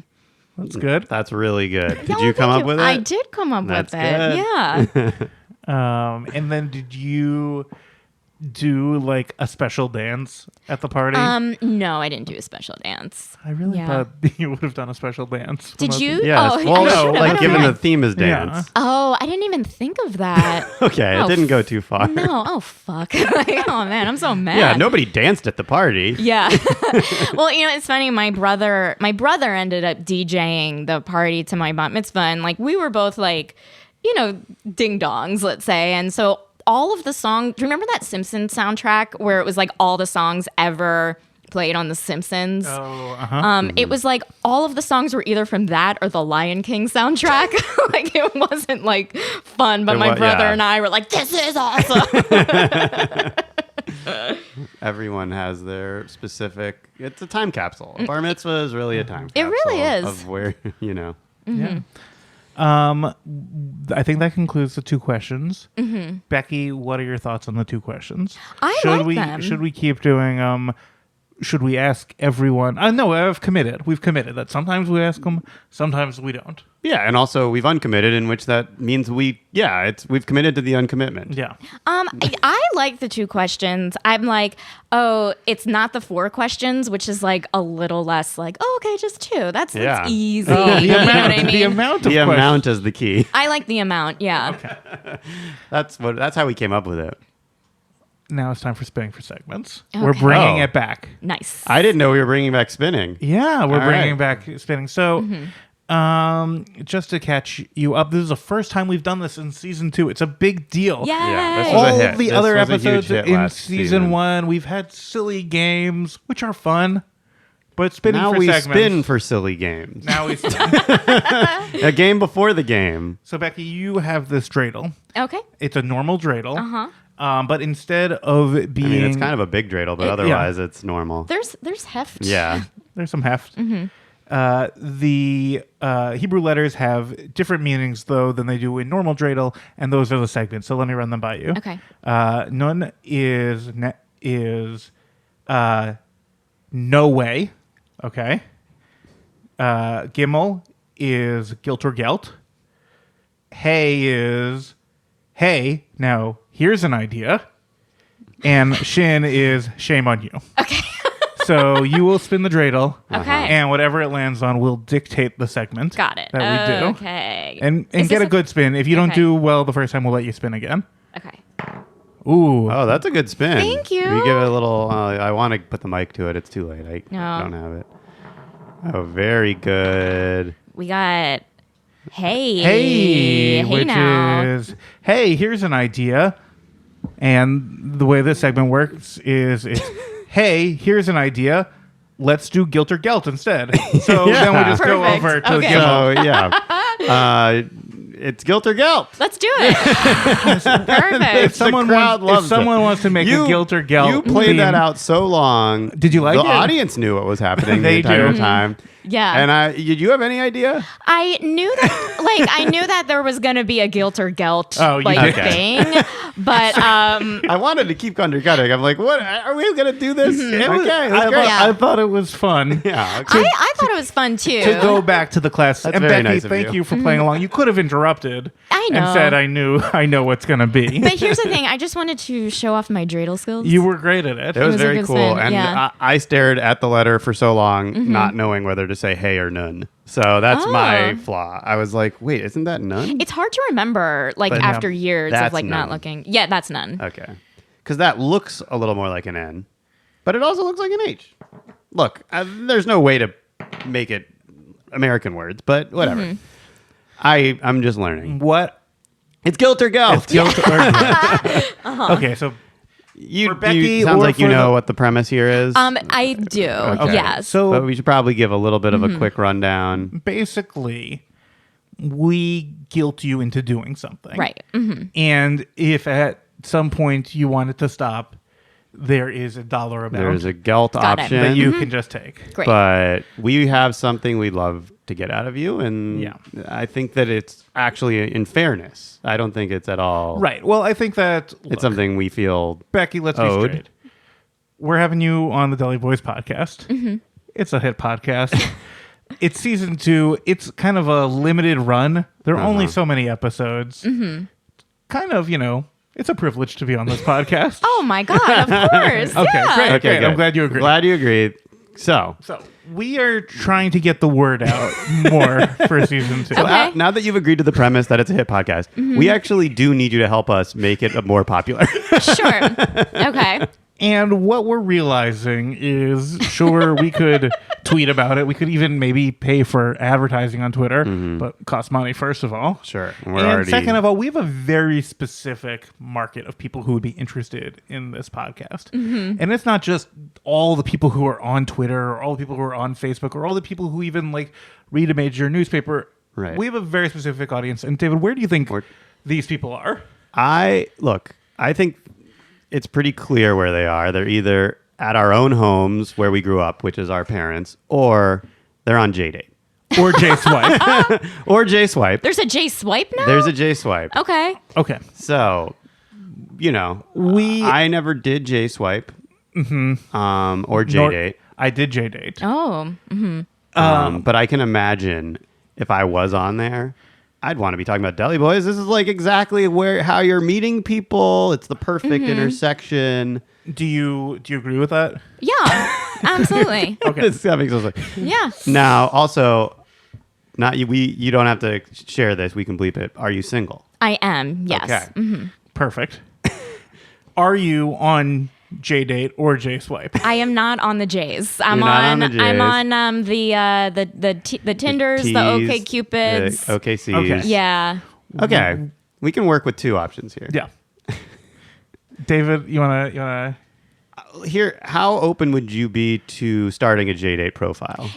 That's good. That's really good. Did Yeah, you come thank up with it? I did come up That's with it. good. Yeah. And then did you do like a special dance at the party? No, I didn't do a special dance. I really thought you would have done a special dance. Did you? Yes. Oh, Well, I should've. like I given don't the know. theme is dance. Oh, I didn't even think of that. Okay, Oh, it didn't go too far. No. Oh, fuck. Like, oh, man, I'm so mad. Yeah, nobody danced at the party. Yeah. Well, it's funny. My brother ended up DJing the party to my bat mitzvah, and like we were both like, ding dongs, let's say, and so all of the songs. Do you remember that Simpsons soundtrack where it was like all the songs ever played on The Simpsons? Oh, uh-huh. It was like all of the songs were either from that or the Lion King soundtrack. Like it wasn't like fun, but my brother and I were like, "This is awesome." Everyone has their specific. It's a time capsule. A bar mitzvah is really a time capsule. It really is. Of where Yeah. I think that concludes the 2 questions. Becky, what are your thoughts on the 2 questions? Like them. Should we keep doing should we ask everyone? No, We've committed that sometimes we ask them, sometimes we don't. Yeah, and also we've uncommitted, in which that means we've committed to the uncommitment. Yeah. I like the 2 questions. I'm like, oh, it's not the 4 questions, which is like a little less like, oh, okay, just 2. That's easy. Oh, you know what I mean? The amount of The questions. amount is the key. I like the amount. Yeah. Okay. That's how we came up with it. Now it's time for spinning for segments. Okay. We're bringing Oh. it back. Nice. I didn't know we were bringing back spinning. Yeah, we're All bringing right. back spinning. So, just to catch you up, this is the first time we've done this in season 2. It's a big deal. Yay. Yeah, this was All a hit. the This other was a huge episodes hit in last season 1, we've had silly games, which are fun, but spinning Now for we segments. spin for silly games. Now we spin. A game before the game. So, Becky, you have this dreidel. Okay. It's a normal dreidel. But instead of it being... I mean, it's kind of a big dreidel, but otherwise it's normal. There's heft. Yeah. There's some heft. The Hebrew letters have different meanings, though, than they do in normal dreidel, and those are the segments. So let me run them by you. Okay. Nun is no way. Okay. Gimel is guilt or gelt. Hey is hey. Now here's an idea. And shin is shame on you. Okay. So you will spin the dreidel. Okay. And whatever it lands on will dictate the segment. Got it. That we do. Okay. And Is get this a good spin. If you don't Okay. do well the first time, we'll let you spin again. Okay. Ooh. Oh, that's a good spin. Thank you. We give it a little. I want to put the mic to it. It's too late. I No. don't have it. Oh, very good. We got hey. Hey, which now. is hey, here's an idea. And the way this segment works is it's hey, here's an idea. Let's do guilt or gelt instead. So then we just go Perfect. over to Okay. Gimel. So yeah, it's guilt or gelt. Let's do it. Perfect. If someone crowd wants, loves if someone it. wants to make a guilt or gelt, You played that theme- out so long. Did you like the it? The audience knew what was happening They the entire do. time. Yeah. And did you have any idea? I knew that there was gonna be a guilt or gelt Oh, you like did. thing, but I wanted to keep undercutting. I'm like, what? Are we going to do this? It was- Okay, I, that's thought, great. Yeah. I thought it was fun. Yeah. Okay. I thought it was fun too. To go back to the class. That's and very Becky, nice of thank you. you for playing along. You could have interrupted I and know. said, I know what's going to be. But here's the thing: I just wanted to show off my dreidel skills. You were great at it. It was was a very good cool. spin, And yeah. I stared at the letter for so long, not knowing whether to say hey or none. So that's my flaw. I was like, wait, isn't that none? It's hard to remember, like But after years of that's like not none. looking. Yeah, that's none. Okay. Because that looks a little more like an N, but it also looks like an H. Look, there's no way to make it American words, but whatever. I'm just learning. What? It's guilt or gelt. Guilt or gelt. Okay, so You, For Becky you sounds or like you for know the- what the premise here is. I do. Okay. Yes. so But we should probably give a little bit of a quick rundown. basically, we guilt you into doing something. Right. Mm-hmm. And if at some point you want it to stop, there is a dollar amount There's a gelt Got it. option. that you can just take. Great. But we have something we'd love to get out of you, and Yeah. I think that it's actually in fairness. I don't think it's at all. Right. Well, I think that It's something we feel. Becky, let's be owed. straight. We're having you on the Deli Boys podcast. Mm-hmm. It's a hit podcast. It's season 2. It's kind of a limited run. There are only so many episodes. kind of, it's a privilege to be on this podcast. Oh my God, of course. Okay, Yeah. great. Okay, I'm good. glad you agree. Glad you agreed. So We are trying to get the word out more for season 2. Okay. now that you've agreed to the premise that it's a hit podcast, we actually do need you to help us make it more popular. Sure. Okay. And what we're realizing is, sure, we could tweet about it. We could even maybe pay for advertising on Twitter, but it costs money, first of all. Sure. And second of all, we have a very specific market of people who would be interested in this podcast. And it's not just all the people who are on Twitter or all the people who are on Facebook or all the people who even read a major newspaper. Right. We have a very specific audience. And David, where do you think these people are? I think it's pretty clear where they are. They're either at our own homes where we grew up, which is our parents, or they're on JDate. Or J Swipe. Or J Swipe. There's a J Swipe now? There's a J Swipe. Okay. Okay. So, I never did J Swipe. Or JDate. I did JDate. Oh. But I can imagine if I was on there, I'd want to be talking about Deli Boys. This is exactly how you're meeting people. It's the perfect intersection. Do you agree with that? Yeah. Absolutely. Okay. That makes sense. Yeah. Now, also, you don't have to share this. We can bleep it. Are you single? I am. Yes. Okay. Perfect. Are you on JDate or J Swipe? I am not on the J's. I'm You're not on the I'm J's. on the Tinders, the OK Cupids. The OKCs. Okay. Yeah. Okay. We can work with two options here. Yeah. David, you wanna Here, how open would you be to starting a JDate profile?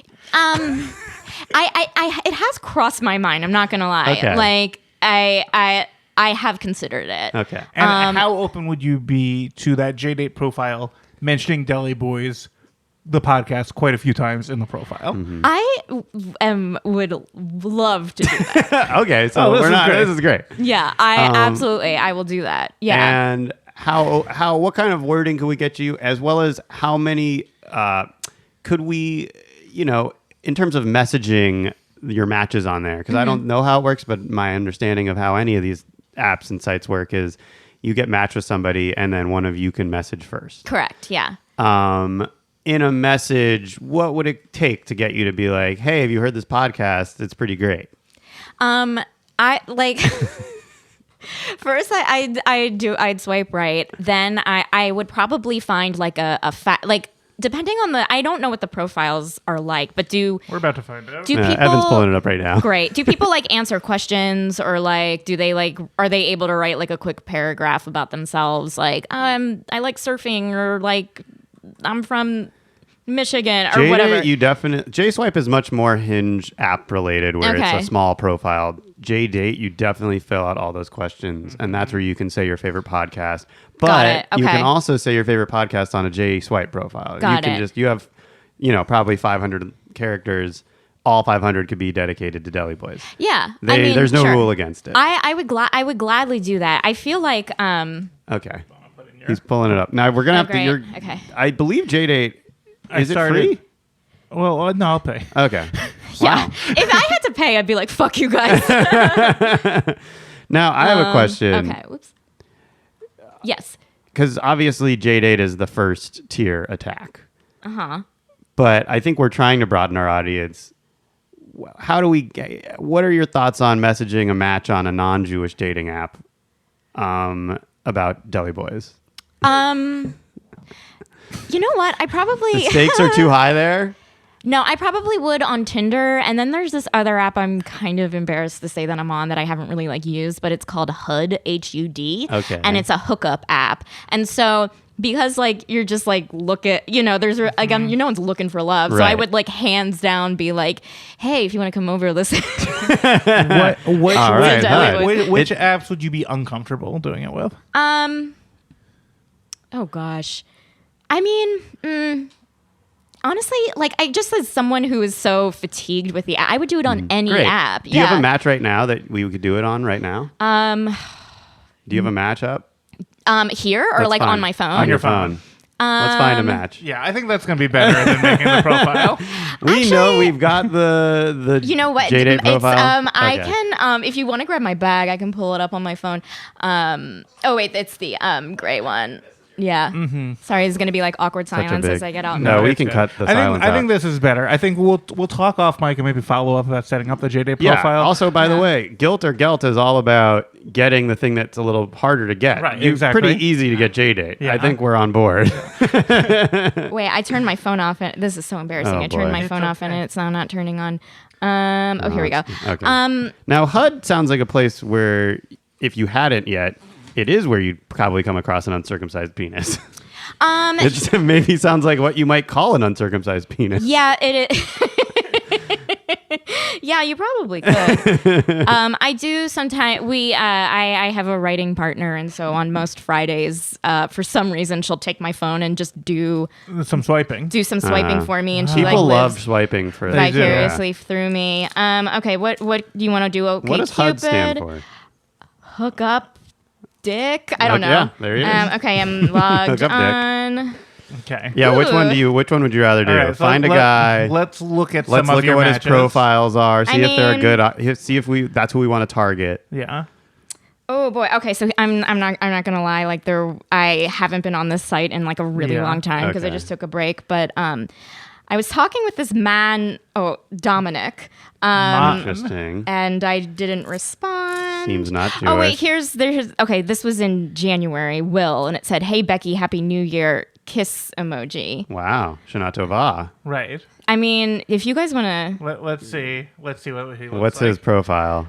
It has crossed my mind. I'm not gonna lie. Okay. I have considered it. Okay. and how open would you be to that JDate profile mentioning Deli Boys, the podcast, quite a few times in the profile? I would love to do that. Okay. So this is great. Yeah, absolutely. I will do that. Yeah. And what kind of wording could we get you, as well as how many could we, in terms of messaging your matches on there? Because I don't know how it works, but my understanding of how any of these apps and sites work is you get matched with somebody and then one of you can message first. Correct. Yeah. In a message, what would it take to get you to be like, hey, have you heard this podcast? It's pretty great. First, I'd swipe right. Then I would probably find depending on I don't know what the profiles are like, but We're about to find out. do people? Evan's pulling it up right now. Great. Do people answer questions, or do they are they able to write a quick paragraph about themselves, I like surfing, or I'm from Michigan, or whatever. J Swipe is much more Hinge app related, where Okay. it's a small profile. JDate, you definitely fill out all those questions, and that's where you can say your favorite podcast. But Got it. you Okay. can also say your favorite podcast on a J Swipe profile. Got it. You have, probably 500 characters. All 500 could be dedicated to Deli Boys. Yeah. There's no sure. rule against it. I would gladly do that. I feel like Okay. He's pulling it up. Now we're gonna have great. to. Okay. I believe JDate. Is it free? Well, no, I'll pay. Okay. yeah. Wow. If I had to pay, I'd be like, fuck you guys. Now I have a question. Okay. Whoops. Yes. Because obviously JDate is the first tier attack. Uh-huh. But I think we're trying to broaden our audience. What are your thoughts on messaging a match on a non-Jewish dating app about Deli Boys? You know what? I probably The stakes are too high there? No, I probably would on Tinder. And then there's this other app I'm kind of embarrassed to say that I'm on that I haven't really used, but it's called HUD, HUD. Okay. And it's a hookup app. And so because you're just look at, there's again, no one's looking for love. So I Right. would hands down be like, hey, if you want to come over, listen. Which All right, Deli HUD. Boys. which apps would you be uncomfortable doing it with? Oh gosh. I mean, honestly, I just as someone who is so fatigued with the app, I would do it on any Great. app. Do you have a match right now that we could do it on right now? Do you have a match up? Here or That's on fine. my phone? On your phone. Let's find a match. Yeah, I think that's going to be better than making the profile. We know we've got the You know what? J-Date profile. I Okay. can if you want to grab my bag, I can pull it up on my phone. Oh wait, it's the gray one. Yeah. Sorry, it's gonna be like awkward Such a silence as big- I get out. No, we it's can good. cut the I silence think out. this is better. I think we'll talk off mic and maybe follow up about setting up the J-Date profile. Yeah. Also, by the way, guilt or gelt is all about getting the thing that's a little harder to get. Right, It's exactly. pretty easy to get J-Date. Yeah. I think we're on board. Wait, I turned my phone off. And this is so embarrassing. Oh, I turned boy. my It's phone off and okay. it's now not turning on. Oh, here we go. Okay. Now, HUD sounds like a place where, if you hadn't yet, it is where you'd probably come across an uncircumcised penis. It just maybe sounds like what you might call an uncircumcised penis. Yeah, it is. Yeah, you probably could. I do sometimes. I have a writing partner, and so on most Fridays, for some reason, she'll take my phone and just do Some swiping. some swiping for me, and she like People love lives swiping for They do. vicariously through me. Okay, what do you want to do? Okay, What does HUD stand Cupid, for? hook up, dick. I don't know. Yeah, there he is. Okay, I'm logged Hook up, dick. on. Okay. Yeah, which one Ooh. Which one would you rather do? All right, so Find a guy. Let's look at Let's some look of your at what matches. his profiles are. See I if they're mean- good. See if that's who we want to target. Yeah. Oh boy. Okay, so I'm not gonna lie. Like I haven't been on this site in like a really Yeah. long time because I Okay. just took a break. But I was talking with this man. Oh, Dominic. Interesting. And I didn't respond. Seems not Jewish. Oh wait, there's okay. This was in January. Will, and it said, "Hey Becky, Happy New Year." Kiss emoji. Wow. Shana Tova. Right. I mean, if you guys want to, Let's see. Let's see what he looks What's like. his profile?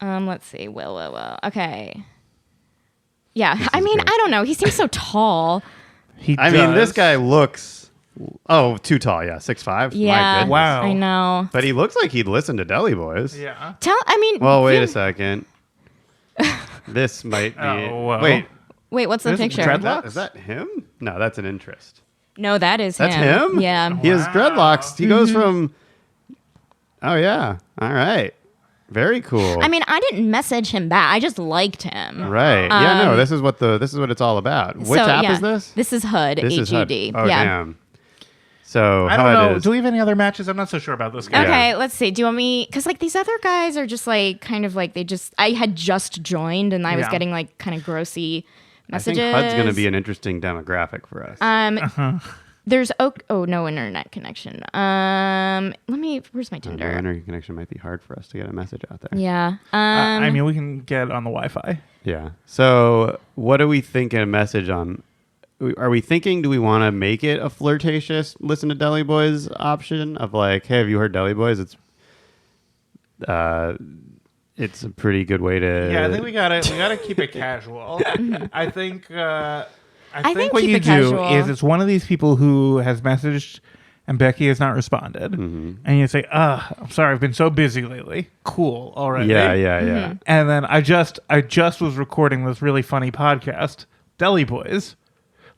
let's see. Will. Okay. Yeah, I is mean, good. I don't know. He seems so tall. I mean, this guy looks. Oh, too tall. Yeah, 6'5". My Yeah. goodness. Wow. I know. But he looks like he'd listen to Deli Boys. Yeah. I mean. Well, wait you- a second. This might be. Oh, well. Wait, Wait, what's the There's picture? dreadlocks? is that him? No, that's an interest. No, that is That's him. him? Yeah. He has dreadlocks. He goes Mm-hmm. from. Oh yeah. All right. Very cool. I mean, I didn't message him back. I just liked him. Right. Yeah. No. This is what it's all about. Which So, app yeah, is this? This is HUD. This is HUD. HUD. Oh yeah. damn. So I don't HUD know. is- Do we have any other matches? I'm not so sure about this guy. Okay, let's see. Do you want me? Because like these other guys are just like kind of like I had just joined and I was Yeah. getting like kind of grossy I messages. think HUD's going to be an interesting demographic for us. There's no internet connection. Where's my No Tinder? internet connection might be hard for us to get a message out there. Yeah. I mean, we can get on the Wi-Fi. Yeah. So, what are we thinking? A message on? Are we thinking? Do we want to make it a flirtatious listen to Deli Boys option of like, hey, have you heard Deli Boys? It's a pretty good way to. Yeah, I think we gotta keep it casual. I think think what keep you it do casual. is it's one of these people who has messaged and Becky has not responded, and you say, I'm sorry, I've been so busy lately. Cool, already. Yeah. Mm-hmm. And then I just was recording this really funny podcast, Deli Boys.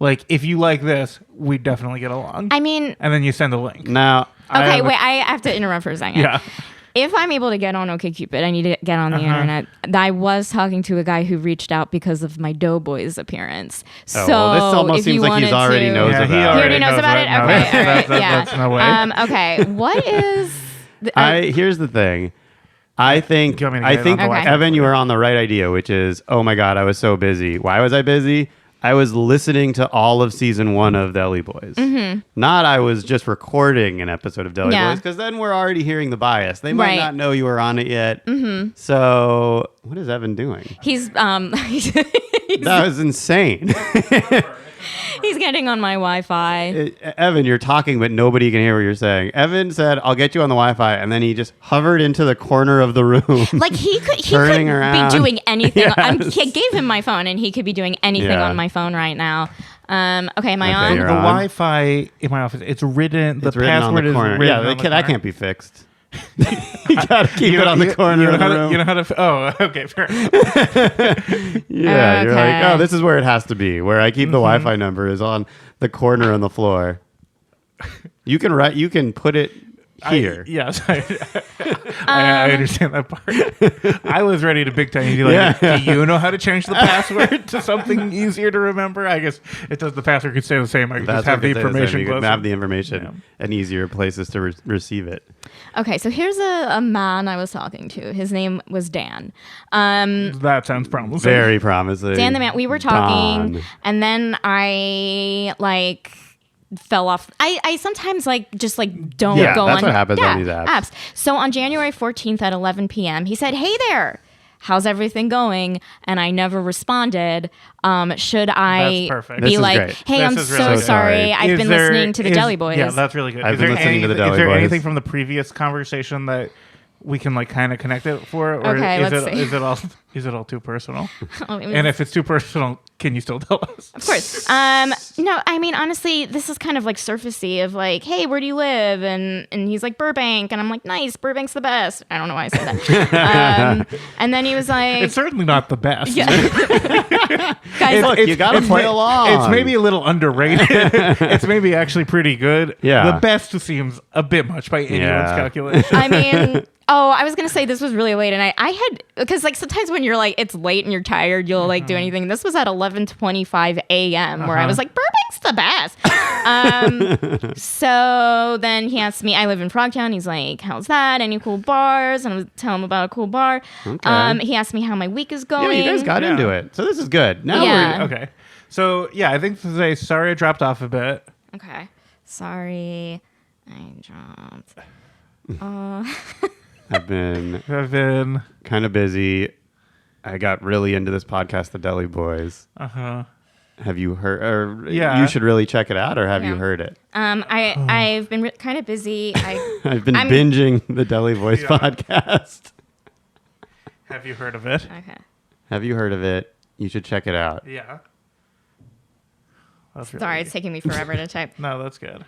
Like, if you like this, we definitely get along. I mean, And then you send a link. Now. okay, wait. I have to interrupt for a second. Yeah. If I'm able to get on OkCupid, I need to get on the internet. I was talking to a guy who reached out because of my Doughboys appearance. Oh, So well, this almost if seems you like he's wanted already to, knows Yeah, about he it. He already knows about it. No, Okay, all right, that's no way. Okay, what is? Here's the thing. I think Do you want me to get it on the Wi-Fi? Evan, you are on the right idea, which is, oh my God, I was so busy. Why was I busy? I was listening to all of season 1 of Deli Boys. Not I was just recording an episode of Deli Yeah. Boys, because then we're already hearing the bias. They might Right. not know you were on it yet. So what is Evan doing? He's That was insane. he's getting on my Wi-Fi. Evan, you're talking, but nobody can hear what you're saying. Evan said, I'll get you on the Wi-Fi. And then he just hovered into the corner of the room. Like he could Turning be around. doing anything. Yes. I gave him my phone, and he could be doing anything Yeah. on my phone right now. Okay, am I Okay, on? you're The on. Wi-Fi in my office, it's written, the It's written on password the is corner. written Yeah, on the that corner. can't be fixed. You gotta keep it on the corner you know of the how to- room. You know how to... Oh, okay, fair enough. Yeah, you're like, Okay. oh, this is where it has to be. Where I keep the Wi-Fi number is on the corner on the floor. You can put it here. Yes, I understand that part. I was ready to big time and be like, do you know how to change the password to something easier to remember? I guess it does. The password could stay the same. I could just have the information You could closer. have the information and easier places to receive it. Okay, so here's a man I was talking to. His name was Dan. That sounds promising. Very promising. Dan the man. We were talking, Don. and then I fell off. I sometimes just don't Yeah, go that's on. what happens on these apps. So on January 14th at 11 p.m., he said, "Hey there, how's everything going?" And I never responded. Should I That's perfect. be This is like, great. "Hey, This I'm is so really good. sorry. I've been listening to the Deli Boys." Yeah, that's really good. I've Is been there listening to the Deli Is there Boys. anything from the previous conversation that we can kind of connect it for, or Okay, is let's it see. is it all too personal? It was- And if it's too personal, can you still tell us? Of course. No, I mean, honestly, this is kind of surfacey of hey, where do you live? And he's like, Burbank. And I'm like, nice, Burbank's the best. I don't know why I said that. And then he was like, It's certainly not the best. guys, Look, you gotta play along. It's maybe a little underrated. It's maybe actually pretty good. Yeah. The best seems a bit much by anyone's Yeah. calculation. I mean, I was going to say this was really late. And I had, because sometimes when you're it's late and you're tired, you'll do anything. This was at 11:25 a.m. where I was like, Burbank's the best. So then he asked me, I live in Frogtown. He's like, how's that? Any cool bars? And I was telling him about a cool bar. Okay. He asked me how my week is Yeah, going. you guys got into it. So this is good. Now Yeah. Okay. So, yeah, I think to say sorry I dropped off a bit. Okay. Sorry, I dropped. I've been I've been, kind of busy. I got really into this podcast, The Deli Boys. Have you heard? Or Yeah. You should really check it out, or have you Yeah. heard it? I've been kind of busy. I've been I'm- binging the Deli Boys Yeah. podcast. have you heard of it? Okay. Have you heard of it? You should check it out. Yeah. That's really Sorry, it's taking me forever to type. No, that's good.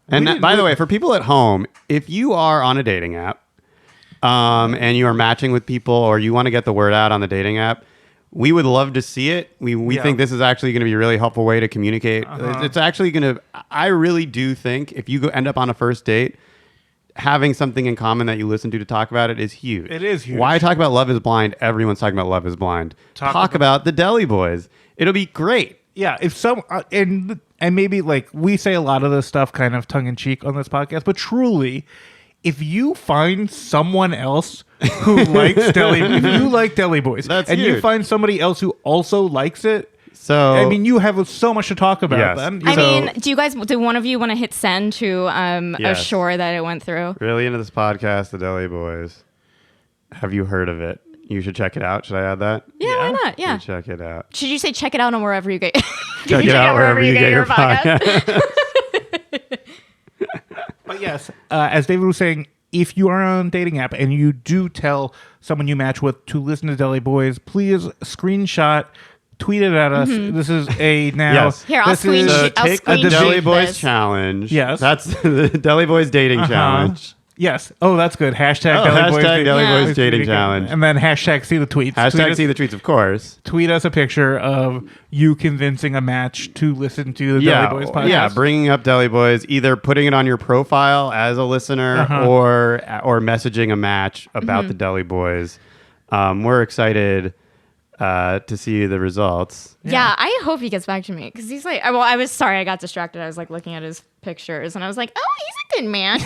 And by the way, for people at home, if you are on a dating app and you are matching with people or you want to get the word out on the dating app, we would love to see it. We Yeah. think this is actually going to be a really helpful way to communicate. Uh-huh. It's actually going to, I really do think if you end up on a first date, having something in common that you listen to talk about it is huge. It is huge. Why talk about Love is Blind? Everyone's talking about Love is Blind. Talk about the Deli Boys. It'll be great. Yeah, if some and maybe we say a lot of this stuff kind of tongue in cheek on this podcast, but truly, if you find someone else who likes if you like Deli Boys, That's and you huge. find somebody else who also likes it, So I mean, you have so much to talk about. Yes. Then I So- mean, do one of you want to hit send to Yes. assure that it went through? really into this podcast, the Deli Boys. Have you heard of it? You should check it out. Should I add that? Yeah, why not? Yeah. Check it out. Should you say check it out on wherever you get? Check it out wherever you get your podcast. But yes, as David was saying, if you are on a dating app and you do tell someone you match with to listen to Deli Boys, please screenshot, tweet it at us. This is a now. Yes. Here, I'll this is- screen- I'll Take the screenshot Deli Boys this. challenge. Yes. That's the Deli Boys dating challenge. Yes. Oh, that's good. Hashtag Oh, Deli Boys. hashtag Deli Yeah. Boys dating challenge. And then hashtag see the tweets. Hashtag see the tweets, of course. Tweet us a picture of you convincing a match to listen to the Deli Boys podcast. Yeah, bringing up Deli Boys, either putting it on your profile as a listener or messaging a match about the Deli Boys. We're excited to see the results. Yeah, I hope he gets back to me because he's like, well, I was sorry, I got distracted. I was looking at his pictures and I was like, oh, he's a good man.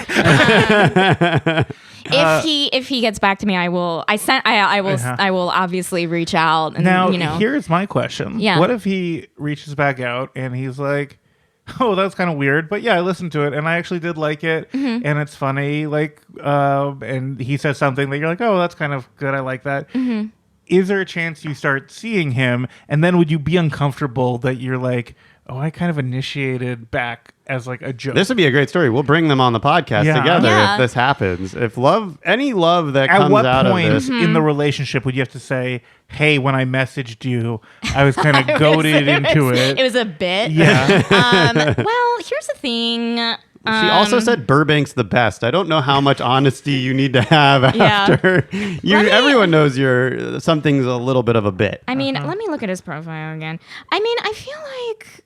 If he gets back to me, I will obviously reach out and Now, you know. here's my question. Yeah. What if he reaches back out and he's like, oh, that's kind of weird, but yeah, I listened to it and I actually did like it and it's funny, and he says something that you're like, oh, that's kind of good, I like that. Is there a chance you start seeing him and then would you be uncomfortable that you're like, oh, I kind of initiated back as a joke? This would be a great story. We'll bring them on the podcast Yeah. together Yeah. if this happens. If any love that At comes what out point of this. in the relationship would you have to say, hey, when I messaged you, I was kind of goaded into it? It was a bit. Yeah. Well, here's the thing. She also said Burbank's the best. I don't know how much honesty you need to have Yeah. after everyone knows something's a little bit of a bit. I mean, let me look at his profile again. I mean, I feel like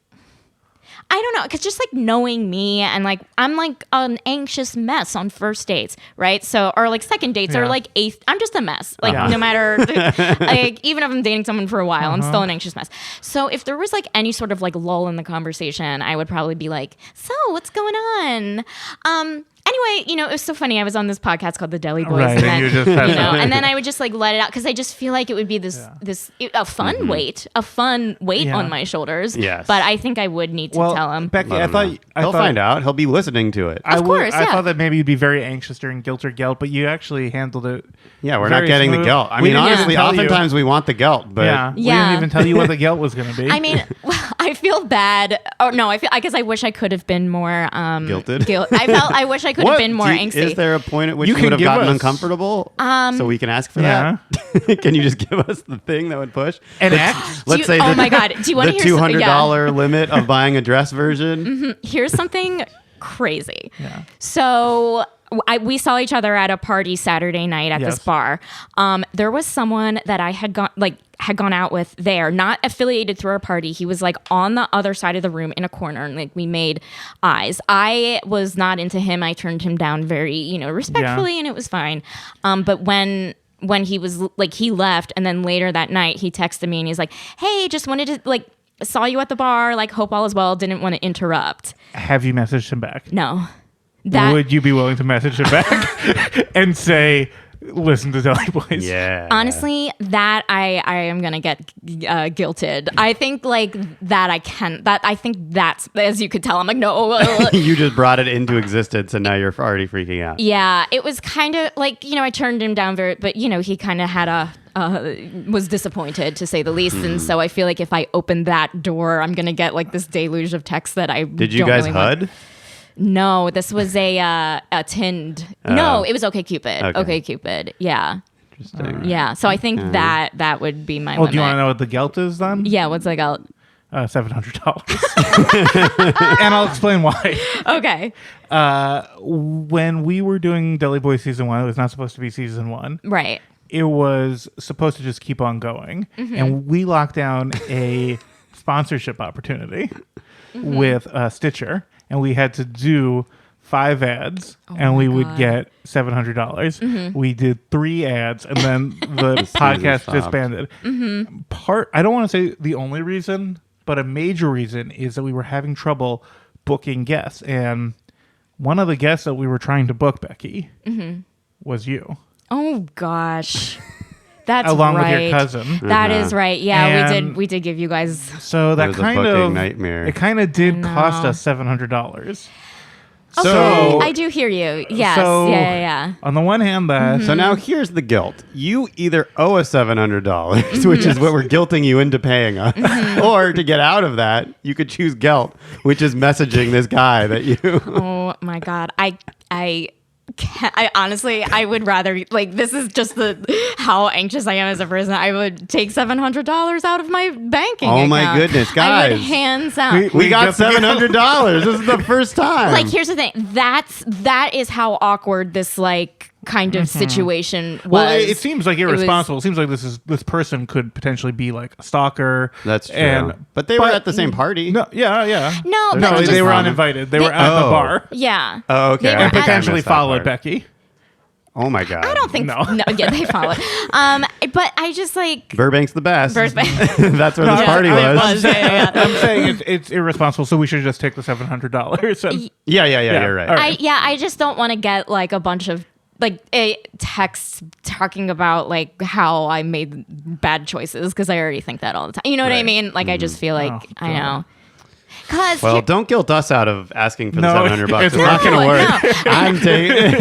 I don't know, because just like knowing me and like I'm like an anxious mess on first dates, right? So or like second dates or like eighth, I'm just a mess. Like no matter, like even if I'm dating someone for a while, I'm still an anxious mess. So if there was like any sort of like lull in the conversation, I would probably be like, "So what's going on?" Anyway, it was so funny. I was on this podcast called the Deli Boys, Right, and then, and you just had that. and then I would just like let it out because I just feel like it would be a fun weight on my shoulders. Yes. But I think I would need to tell him. Becky, I thought He'll find out. He'll be listening to it. Of course, I thought that maybe you'd be very anxious during guilt or gelt, but you actually handled it. Yeah, we're very not getting smooth. the guilt. I We mean, didn't honestly, even tell you. oftentimes we want the guilt, but We didn't even tell you what the guilt was going to be. I mean, I feel bad. Oh no, I guess I wish I could have been more Guilted? I wish I could have been more angsty. Is there a point at which You you would can have give gotten us- uncomfortable? So we can ask for Yeah. that? Can you just give us the thing that would push? And Let's say oh my God, do you want the to hear something? $200 limit of buying a dress version. Here's something crazy. Yeah. So we saw each other at a party Saturday night at this Yes. bar. There was someone that I had gone out with there, not affiliated through our party. He was like on the other side of the room in a corner, and like we made eyes. I was not into him. I turned him down very, respectfully, and it was fine. But when he was like, he left, and then later that night he texted me and he's like, "Hey, just wanted to like saw you at the bar. Like, hope all is well. Didn't want to interrupt." have you messaged him back? No. Would you be willing to message him back and say, listen to Deli Boys? Yeah. Honestly, that I am gonna get guilted. I think like that I can. That I think that's, as you could tell, I'm like no. You just brought it into existence, and now you're already freaking out. Yeah, it was kind of like I turned him down but he kind of had was disappointed to say the least, and so I feel like if I open that door, I'm gonna get like this deluge of texts that I Did you don't guys really want. HUD? No, this was a Tind. No, it was OkCupid. Okay. OkCupid. Yeah. Interesting. Yeah. So I think that would be my Oh, limit. do you want to know what the gelt is then? Yeah, what's like $700. And I'll explain why. okay. When we were doing Deli Boy season 1, it was not supposed to be season 1. Right. It was supposed to just keep on going. And we locked down a sponsorship opportunity with Stitcher. And we had to do 5 ads, and we would get $700. We did 3 ads, and then the podcast stopped. disbanded. I don't want to say the only reason, but a major reason is that we were having trouble booking guests. And one of the guests that we were trying to book, Becky, was you. Oh gosh. That's Along right. with your cousin. That is right. Yeah, And- we did give you guys. So that was a kind booking of nightmare. It kind of did I cost know. us $700. Okay, So- I do hear you. Yes. So- yeah. On the one hand, that So now here's the guilt. You either owe us $700, which is what we're guilting you into paying us, or to get out of that, you could choose guilt, which is messaging this guy that you. Oh my God. I honestly, I would rather like this is just how anxious I am as a person. I would take $700 out of my banking account. Oh my goodness, I would guys. hands out. We got just got- $700. This is the first time. Like here's the thing. That is how awkward this like kind of situation was. Well, it seems like It was- irresponsible. It seems like this person could potentially be like a stalker. That's true. And, but they were at the same party. No, yeah. No, but No, it they just- were uninvited. They were at the Oh. bar Yeah. Oh, okay. They were I and think I potentially missed that followed part. Becky. Oh my God. I don't think No. yeah, they followed. But I just like Burbank's the best. Burbank. That's where this No, party I- was. yeah. I'm saying it's irresponsible, so we should just take the $700. And, Yeah, Yeah. you're right. All right. I just don't want to get like a bunch of like texts talking about like how I made bad choices because I already think that all the time. You know what I Right. mean? Like I just feel like Oh, I God. know. Cause Well, don't guilt us out of asking for the No, $700. it's It's not not. going to work. No. I'm taking.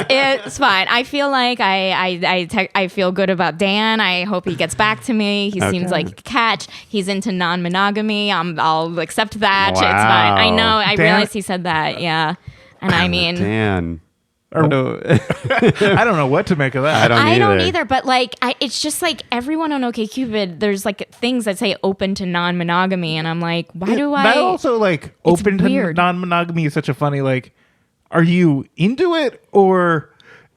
it's fine. I feel like I feel good about Dan. I hope he gets back to me. He Okay. seems like a catch. He's into non-monogamy. I'll accept that. It's Wow. fine. I know. I Dan- realized he said that. Yeah. And I mean, Dan. Or- What do- I don't know what to make of that. I don't either, but like, it's just like everyone on OkCupid, there's like things that say open to non-monogamy, and I'm like, why do I? That also like open to weird. non-monogamy is such a funny like. Are you into it or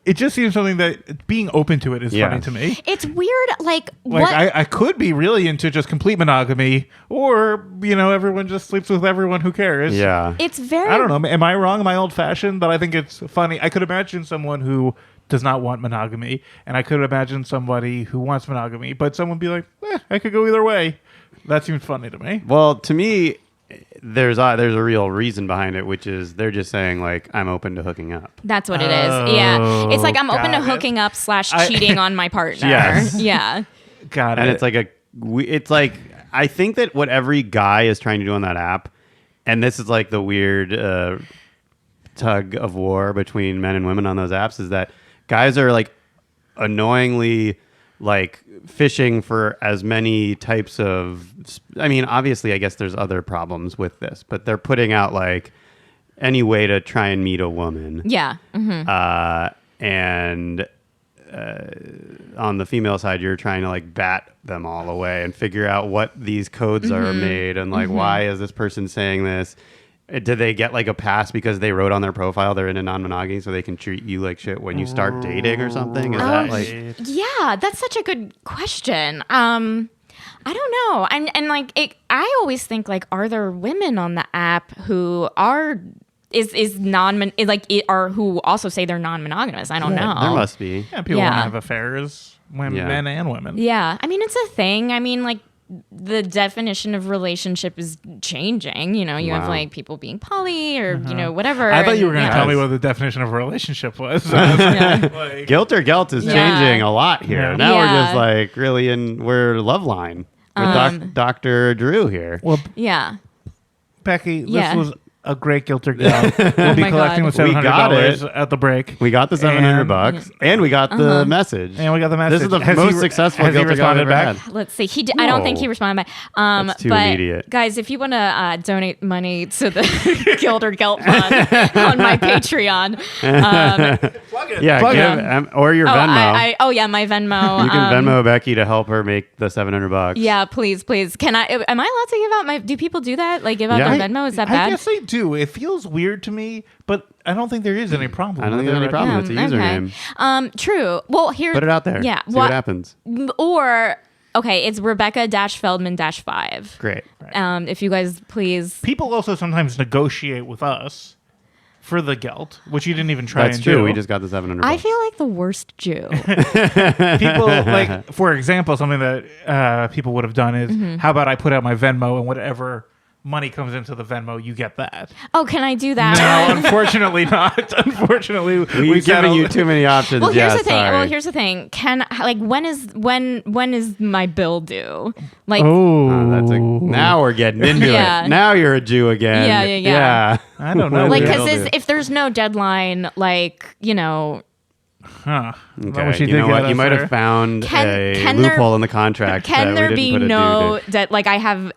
it just seems something that being open to it is Yeah. funny to me. It's weird. Like Like what? I could be really into just complete monogamy, or everyone just sleeps with everyone. Who cares? Yeah. It's very. I don't know. Am I wrong? Am I old fashioned? But I think it's funny. I could imagine someone who does not want monogamy, and I could imagine somebody who wants monogamy, but someone be like, I could go either way. That seems funny to me. Well, to me, there's a real reason behind it, which is they're just saying like I'm open to hooking up. That's what it is. Yeah. It's like I'm open to got it. hooking up / cheating on my partner. Yes. Yeah. Got And it. it's like I think that what every guy is trying to do on that app, and this is like the weird tug of war between men and women on those apps, is that guys are like annoyingly like fishing for as many types of, I mean, obviously I guess there's other problems with this, but they're putting out like any way to try and meet a woman. Yeah. Mm-hmm. And on the female side, you're trying to like bat them all away and figure out what these codes are made and like why is this person saying this? Did they get like a pass because they wrote on their profile they're in a non-monogamy so they can treat you like shit when you start dating or something? Is that like Yeah, that's such a good question. I don't know. And like I always think like, are there women on the app who are who also say they're non-monogamous? I don't know. there must be. yeah, people Yeah. want to have affairs, men and women. Yeah, I mean it's a thing. I mean like the definition of relationship is changing. You have Wow. like people being poly or whatever. I thought you were going to and, tell me what the definition of a relationship was. Yeah. Like, Guilt or Gelt is Yeah. changing a lot here. Yeah. Now we're Yeah. just like really we're love line with Dr. Drew here. well, Yeah. Becky, this Yeah. was a great guilt or gelt. We'll be my collecting God. with We got $700 it. at the break. We got the $700 And- and we got the message. And we got the message. This is the Has he most re- successful has he guilt or Gelt I've responded ever back? had. Let's see. I don't think he Whoa. responded back. That's too but immediate. guys, if you want to donate money to the Guild or Gelt Fund on my Patreon, Yeah, Plug give, or your Venmo. my Venmo. You can Venmo Becky to help her make the $700. Yeah, please. Can I? Am I allowed to give out my? Do people do that? Like give out Yeah. their Venmo? Is that I bad? guess they do. It feels weird to me, but I don't think there is any problem. I don't think with there's any it. problem. It's a username. True. Well, here. Put it out there. Yeah. See what happens. Or okay, it's Rebecca-Feldman-5. Great. If you guys please. People also sometimes negotiate with us for the gelt, which you didn't even try That's and true. do. We just got the $700. I feel like the worst Jew. People like, for example, something that people would have done is, Mm-hmm. how about I put out my Venmo and whatever money comes into the Venmo, you get that. Oh, can I do that? No, unfortunately not. Unfortunately, We've given you too many options. Well, here's Yeah, the thing. sorry. Well, here's the thing. When is my bill due? Like, Now we're getting into Yeah. it. Now you're a Jew again. Yeah. I don't know. like Yeah. because if there's no deadline, like Huh. Okay. What she You did know get what? us You might there. have found Can a there- loophole in the contract. can that there we be didn't put a no due date. that like I have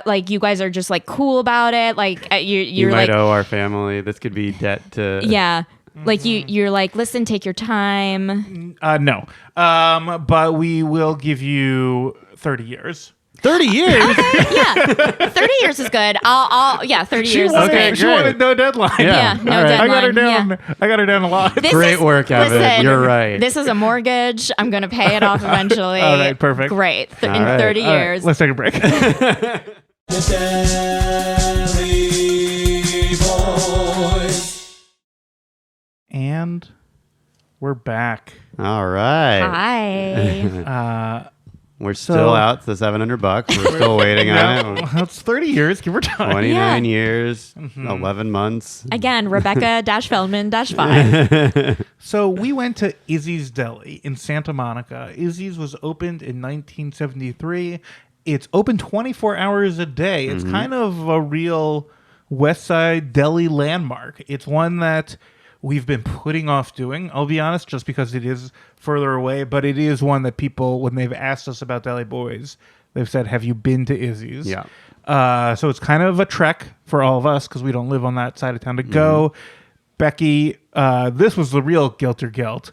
like you guys are just like cool about it? Like You you're might like owe our family. This could be debt to. yeah. Like you're like, listen, take your time. No. But we will give you 30 years. 30 years. Yeah, 30 years is good. I'll 30 years is Okay, good. She great. wanted no deadline. Yeah, no all right. deadline. I got her down. Yeah. I got her down a lot. This Great is- work, Evan. listen, You're right. This is a mortgage. I'm going to pay it off eventually. All right, perfect. Great. In All right. 30 All right, years. let's take a break. The Deli Boys. And we're back. All right. Hi. We're still out to the $700. We're still waiting on it. That's 30 years, give or take. 29 Yeah. years, Mm-hmm. 11 months. Again, Rebecca-Feldman-5. So we went to Izzy's Deli in Santa Monica. Izzy's was opened in 1973. It's open 24 hours a day. It's kind of a real West Side deli landmark. It's one that we've been putting off doing, I'll be honest, just because it is further away. But it is one that people, when they've asked us about Deli Boys, they've said, have you been to Izzy's? Yeah. So it's kind of a trek for all of us because we don't live on that side of town to go. Becky, this was the real guilt or gelt.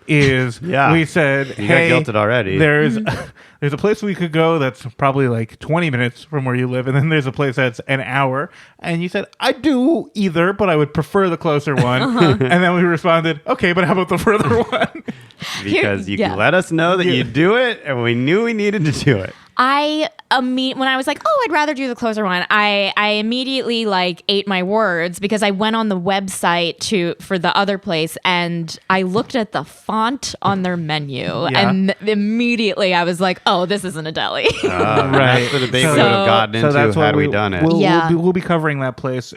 is Yeah. we said, You got hey, guilted already. there's a place we could go that's probably like 20 minutes from where you live, and then there's a place that's an hour. And you said, I do either, but I would prefer the closer one. And then we responded, okay, but how about the further one? Because you yeah. let us know that you do it, and we knew we needed to do it. When I was like, oh, I'd rather do the closer one, I immediately like ate my words because I went on the website for the other place and I looked at the font on their menu and immediately I was like, oh, this isn't a deli. Right. That's the debate we would So- have gotten into had we done it. We'll be covering that place.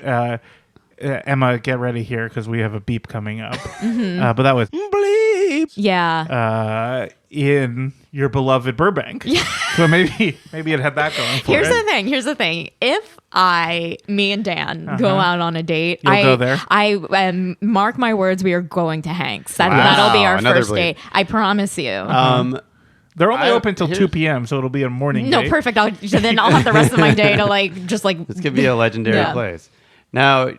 Emma, get ready here because we have a beep coming up. But that was bleep. Yeah. In your beloved Burbank. So maybe it had that going for Here's it. the thing. If me and Dan go out on a date, You'll go there? I mark my words, we are going to Hanks. Wow. That'll be our Another first bleep. date. I promise you. They're only open till here's- 2 p.m., so it'll be a morning No, date. perfect. So then I'll have the rest of my day to This could be a legendary Yeah. place. Now,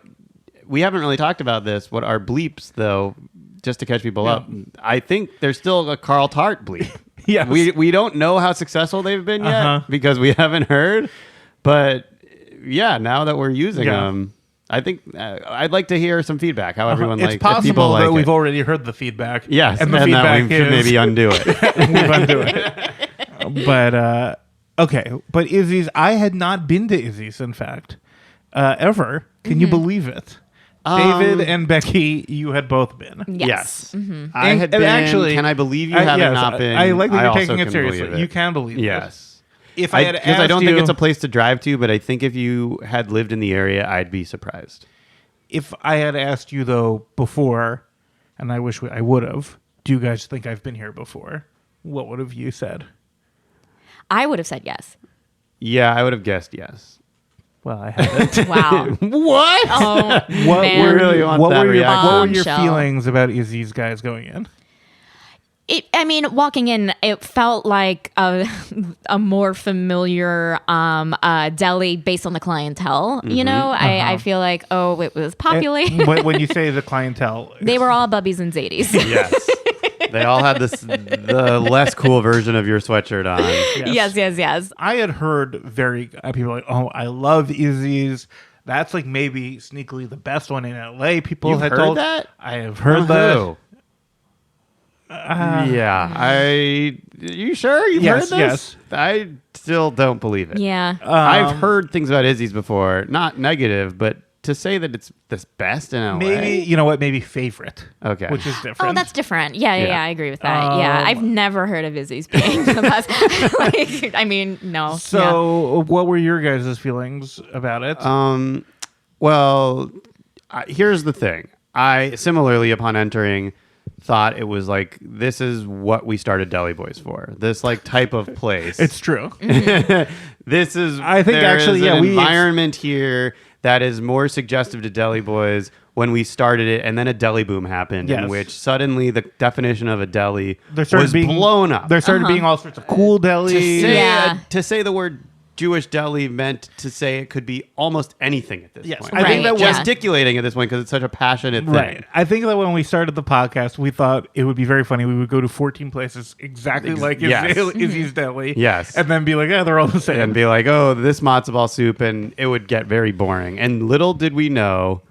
we haven't really talked about this. What are bleeps, though, just to catch people up? I think there's still a Carl Tart bleep. Yes. We don't know how successful they've been yet because we haven't heard. But yeah, now that we're using them, I think I'd like to hear some feedback. How everyone It's like if people possible like that it. we've already heard the feedback. Yes, and the that feedback we should is maybe undo it. we've undo it. But okay, but Izzy's. I had not been to Izzy's, in fact, ever. Can you believe it? David and Becky, you had both been. yes. I had been. Actually, Can I believe you haven't yes, not been? I like that you're also taking it can seriously. believe it. You can believe it. Yes. If I had Because I don't asked think you- it's a place to drive to, but I think if you had lived in the area, I'd be surprised. If I had asked you though before, and I wish I would have, do you guys think I've been here before? What would have you said? I would have said yes. Yeah, I would have guessed yes. Well, I haven't. Wow. What? Oh, What man. were, really want what that were your, reaction. what were your Bombshell. feelings about Izzy's guys going in? Walking in, it felt like a more familiar deli based on the clientele. You know, I feel like, it was populated. When you say the clientele, They were all bubbies and zadies. Yes. They all had the less cool version of your sweatshirt on. Yes. I had heard people like, oh, I love Izzy's. That's like maybe sneakily the best one in LA. People You've had heard told that? I have heard From that. who? You sure you've Yes, heard this? I still don't believe it. Yeah. I've heard things about Izzy's before, not negative, but to say that it's the best in LA. Maybe you know what? Maybe favorite. Okay. Which is different. Oh, that's different. Yeah, I agree with that. Um, I've never heard of Izzy's being the best. No. So. What were your guys' feelings about it? Well, here's the thing. I similarly, upon entering, thought it was like, this is what we started Deli Boys for. This like type of place. It's true. This is. I think there actually, is yeah, an we environment here that is more suggestive to Deli Boys when we started it, and then a deli boom happened, in Yes. which suddenly the definition of a deli There started was being blown up. There started being all sorts of cool delis. To say the word Jewish deli meant to say it could be almost anything at this Yes, point. I think that Right, yeah. gesticulating at this point because it's such a passionate thing. Right. I think that when we started the podcast, we thought it would be very funny. We would go to 14 places exactly like yes. Izzy's Deli. Yes. And then be like, yeah, they're all the same. And be like, oh, this matzo ball soup, and it would get very boring. And little did we know,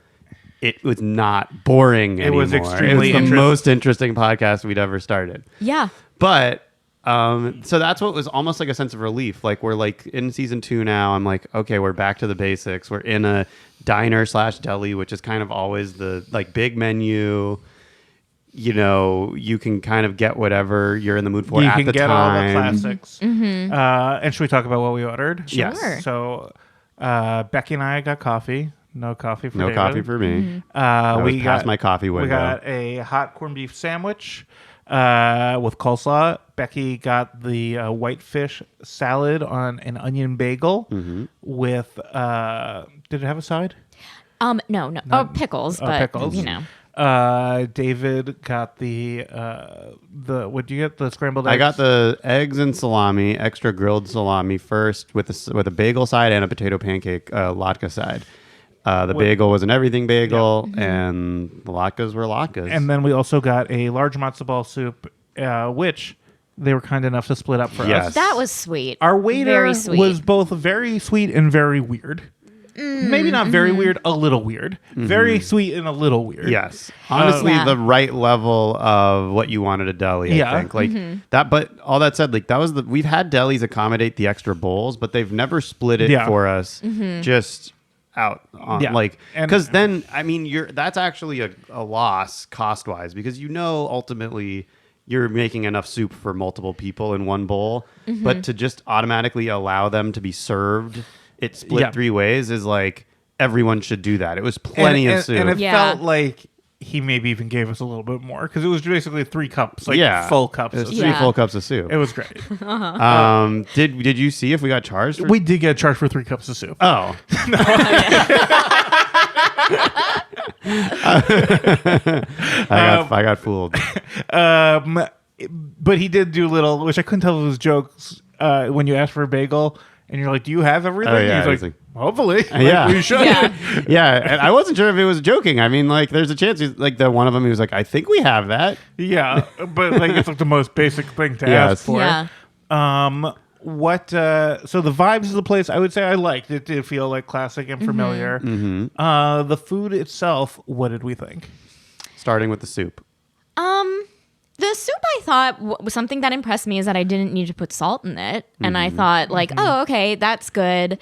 it was not boring anymore. was extremely It was the interesting. most interesting podcast we'd ever started. Yeah. But so that's what was almost like a sense of relief. Like we're like in season 2 now. I'm like, okay, we're back to the basics. We're in a diner/deli, which is kind of always the like big menu. You know, you can kind of get whatever you're in the mood for you at can the get time. all the classics. And should we talk about what we ordered? Sure. Yes. So Becky and I got coffee. No coffee for No David. coffee for me. I was we past got my coffee window. We got a hot corned beef sandwich with coleslaw. Becky got the white fish salad on an onion bagel with. Did it have a side? No. Oh, pickles, but pickles. you know. David got the what do you get? The scrambled eggs? I got the eggs and salami, extra grilled salami first with a bagel side and a potato pancake latke side. The bagel was an everything bagel, and the latkes were latkes. And then we also got a large matzo ball soup, which they were kind enough to split up for Yes. us. That was sweet. Our waiter Very sweet. was both very sweet and very weird. Maybe not very weird, a little weird. Very sweet and a little weird. Yes. Honestly, Yeah. the right level of what you wanted a deli, I think. Like that, but all that said, like that was we've had delis accommodate the extra bowls, but they've never split it for us just out on like, because then, I mean, that's actually a loss cost wise, because ultimately you're making enough soup for multiple people in one bowl, but to just automatically allow them to be served it split 3 ways is like everyone should do that. It was plenty of soup. And it felt like he maybe even gave us a little bit more because it was basically 3 cups, full cups. It was of 3 soup. full cups of soup. It was great. Did you see if we got charged? We did get charged for 3 cups of soup. Oh. I got fooled. But he did do little, which I couldn't tell if it was jokes, when you asked for a bagel and you're like, do you have everything? Oh, yeah. He's like, hopefully. Yeah. We should. Yeah, and I wasn't sure if it was joking. I mean, like, there's a chance, like, the one of them, he was like, I think we have that. Yeah, but like it's like the most basic thing to ask for. Yeah. So the vibes of the place, I would say I liked. It did feel like classic and familiar. The food itself, what did we think? Starting with the soup. The soup, I thought, was something that impressed me is that I didn't need to put salt in it. And I thought, like, oh, okay, that's good.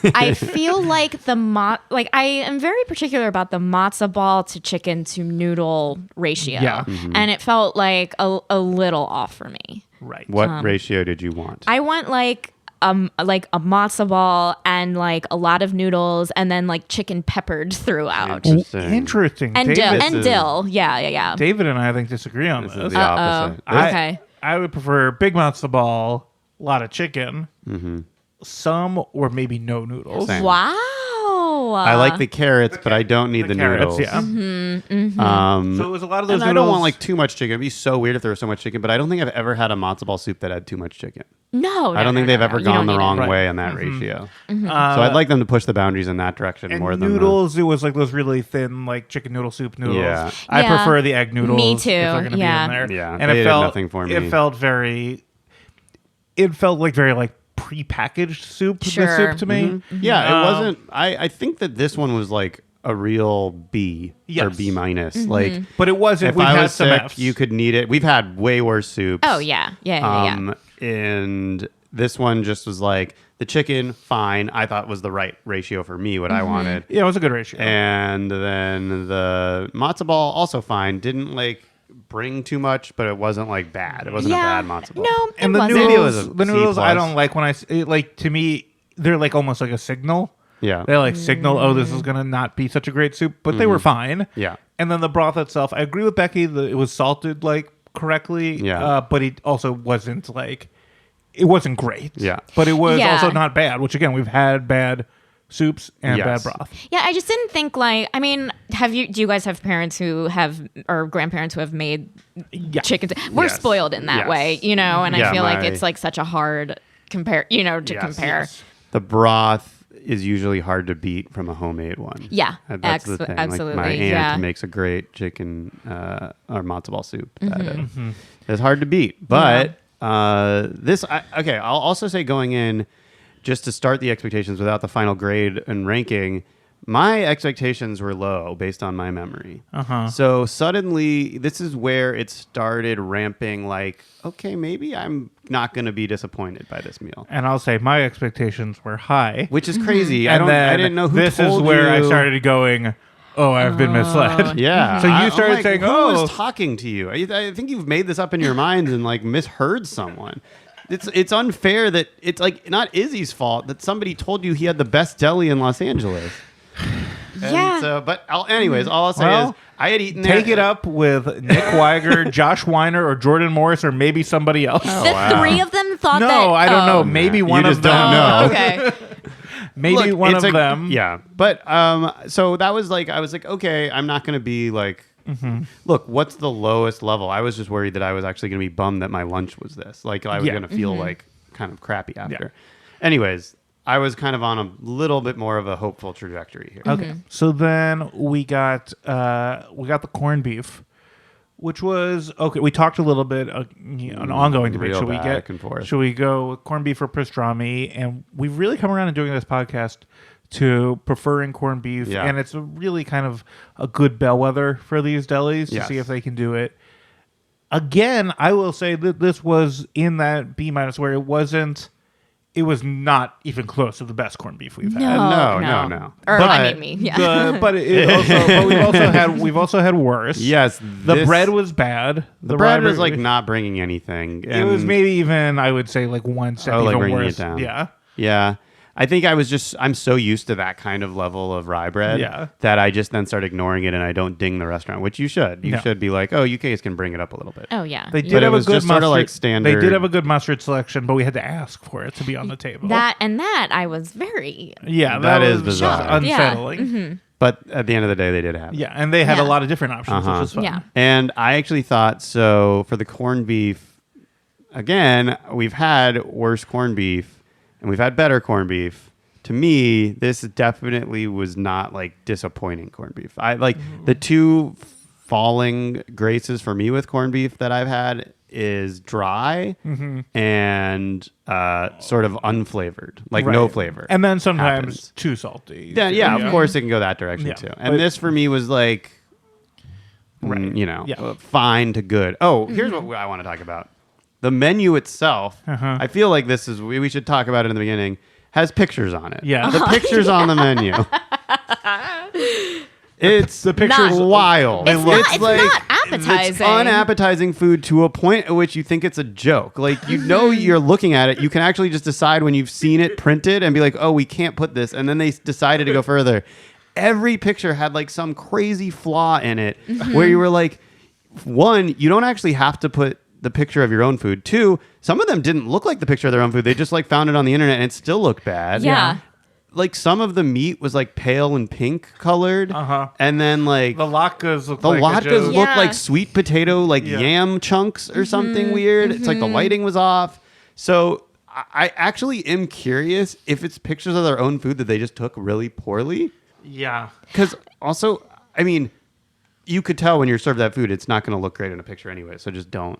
I feel like I am very particular about the matzo ball to chicken to noodle ratio. Yeah. And it felt like a little off for me. Right. What ratio did you want? I want like a matzo ball and like a lot of noodles and then like chicken peppered throughout. Interesting. And David, dill. Yeah. David and I think disagree on This this. is the opposite. Okay. I would prefer big matzo ball, a lot of chicken, some or maybe no noodles. Same. Wow. I like the carrots, but I don't need the carrots, noodles. Yeah. So it was a lot of those And noodles. I don't want like too much chicken. It'd be so weird if there was so much chicken, but I don't think I've ever had a matzo ball soup that had too much chicken. No, I don't think they've ever You gone don't the need wrong it. Right. way on that ratio. So I'd like them to push the boundaries in that direction and more than noodles, it was like those really thin, like chicken noodle soup noodles. Yeah. I Yeah. prefer the egg noodles. Me too, If they're gonna yeah. be in there. Yeah, and they it did felt nothing for me. It felt very. It felt like very like prepackaged soup. Sure. The soup to me. Yeah, it wasn't. I think that this one was like a real B or Yes. B minus. Mm-hmm. Like But it wasn't. if We I had was some sick, Fs. you could need it. We've had way worse soups. Oh yeah. And this one just was like the chicken, fine. I thought was the right ratio for me, what I wanted. Yeah, it was a good ratio. And then the matzo ball also fine. Didn't like bring too much, but it wasn't like bad. It wasn't a bad matzo ball. No, And it the wasn't. Maybe it was noodles, a the C noodles, I plus. don't like when like to me they're like almost like a signal. Yeah. They like signal, oh, this is gonna not be such a great soup, but they were fine. Yeah. And then the broth itself, I agree with Becky that it was salted like correctly. Yeah. But it also wasn't like it wasn't great. Yeah. But it was Yeah. also not bad. Which again, we've had bad soups and Yes. bad broth. Yeah, I just didn't think like. I mean, do you guys have parents who have or grandparents who have made chicken? We're Yes. spoiled in that Yes. way, and Yeah, I feel like my- it's like such a hard compare, to Yes. compare. Yes. The broth is usually hard to beat from a homemade one. Yeah, That's the thing. absolutely, Like my aunt yeah. makes a great chicken or matzo ball soup. Mm-hmm. It's hard to beat. But I'll also say going in, just to start the expectations without the final grade and ranking, my expectations were low based on my memory. So suddenly, this is where it started ramping like, okay, maybe I'm not going to be disappointed by this meal. And I'll say my expectations were high. Which is crazy. And I then didn't know who this told is where I you. started going, oh, I've been misled. Yeah. So you I'm started like, saying, who oh. was talking to you? I think you've made this up in your mind and like misheard someone. It's unfair that it's like not Izzy's fault that somebody told you he had the best deli in Los Angeles. Yeah. So, but anyways, all I'll say Well, is I had eaten there. Take it up with Nick Weiger, Josh Weiner, or Jordan Morris, or maybe somebody else. The three of them thought that. No, I don't know. oh. Maybe You one just of them. don't know. Okay. Maybe Look, one it's of them. Yeah. But so that was like, I was like, okay, I'm not going to be like, look, what's the lowest level? I was just worried that I was actually going to be bummed that my lunch was this. Like I was Yeah. going to feel like kind of crappy after. Anyways, I was kind of on a little bit more of a hopeful trajectory here. Okay. So then we got the corned beef, which was okay. We talked a little bit an ongoing debate. Real Should we back and forth. Should we go with corned beef or pastrami? And we've really come around to doing this podcast to preferring corned beef, Yeah. and it's a really kind of a good bellwether for these delis to Yes. see if they can do it. Again, I will say that this was in that B- where it wasn't. It was not even close to the best corned beef we've had. No. Or But- I mean me. Yeah. But we've also had worse. Yes, The bread was bad. The bread rye was like not bringing anything. it was maybe even, I would say, like one step like even bringing worse. it down. Yeah. Yeah. I think I'm so used to that kind of level of rye bread Yeah. that I just then start ignoring it and I don't ding the restaurant, which you should. You No. should be like, oh, UK's can bring it up a little bit. Oh yeah. They did But it have was a good just mustard. sort of like standard. They did have a good mustard selection, but we had to ask for it to be on the table. That I was very. yeah, That is was bizarre. Yeah. unsettling. But at the end of the day, they did have it. Yeah, and they had a Yeah. lot of different options, Uh-huh. which was fun. Yeah. And I actually thought, so for the corned beef, again, we've had worse corned beef and we've had better corned beef. To me, this definitely was not like disappointing corned beef. I like the two falling graces for me with corned beef that I've had is dry and sort of unflavored, like no Right. flavor. And then sometimes happens. too salty. Yeah, of course it can go that direction Yeah. too. And But- this for me was like, Right. Yeah. fine to good. Oh, here's what I want to talk about. The menu itself, Uh-huh. I feel like this is, we should talk about it in the beginning, has pictures on it. Yeah. The pictures on the menu. It's The pictures wild. It's not appetizing. It's unappetizing food to a point at which you think it's a joke. Like, you know, you're looking at it. You can actually just decide when you've seen it printed and be like, oh, we can't put this. And then they decided to go further. Every picture had like some crazy flaw in it where you were like, one, you don't actually have to put the picture of your own food. Two, some of them didn't look like the picture of their own food. They just like found it on the internet and it still looked bad. Yeah. Like some of the meat was like pale and pink colored. Uh-huh. And then like The latkes look the like latkes just- look Yeah. like sweet potato, like Yeah. yam chunks or something weird. It's like the lighting was off. So I actually am curious if it's pictures of their own food that they just took really poorly. Yeah. Because also, I mean, you could tell when you're served that food, it's not going to look great in a picture anyway. So just don't.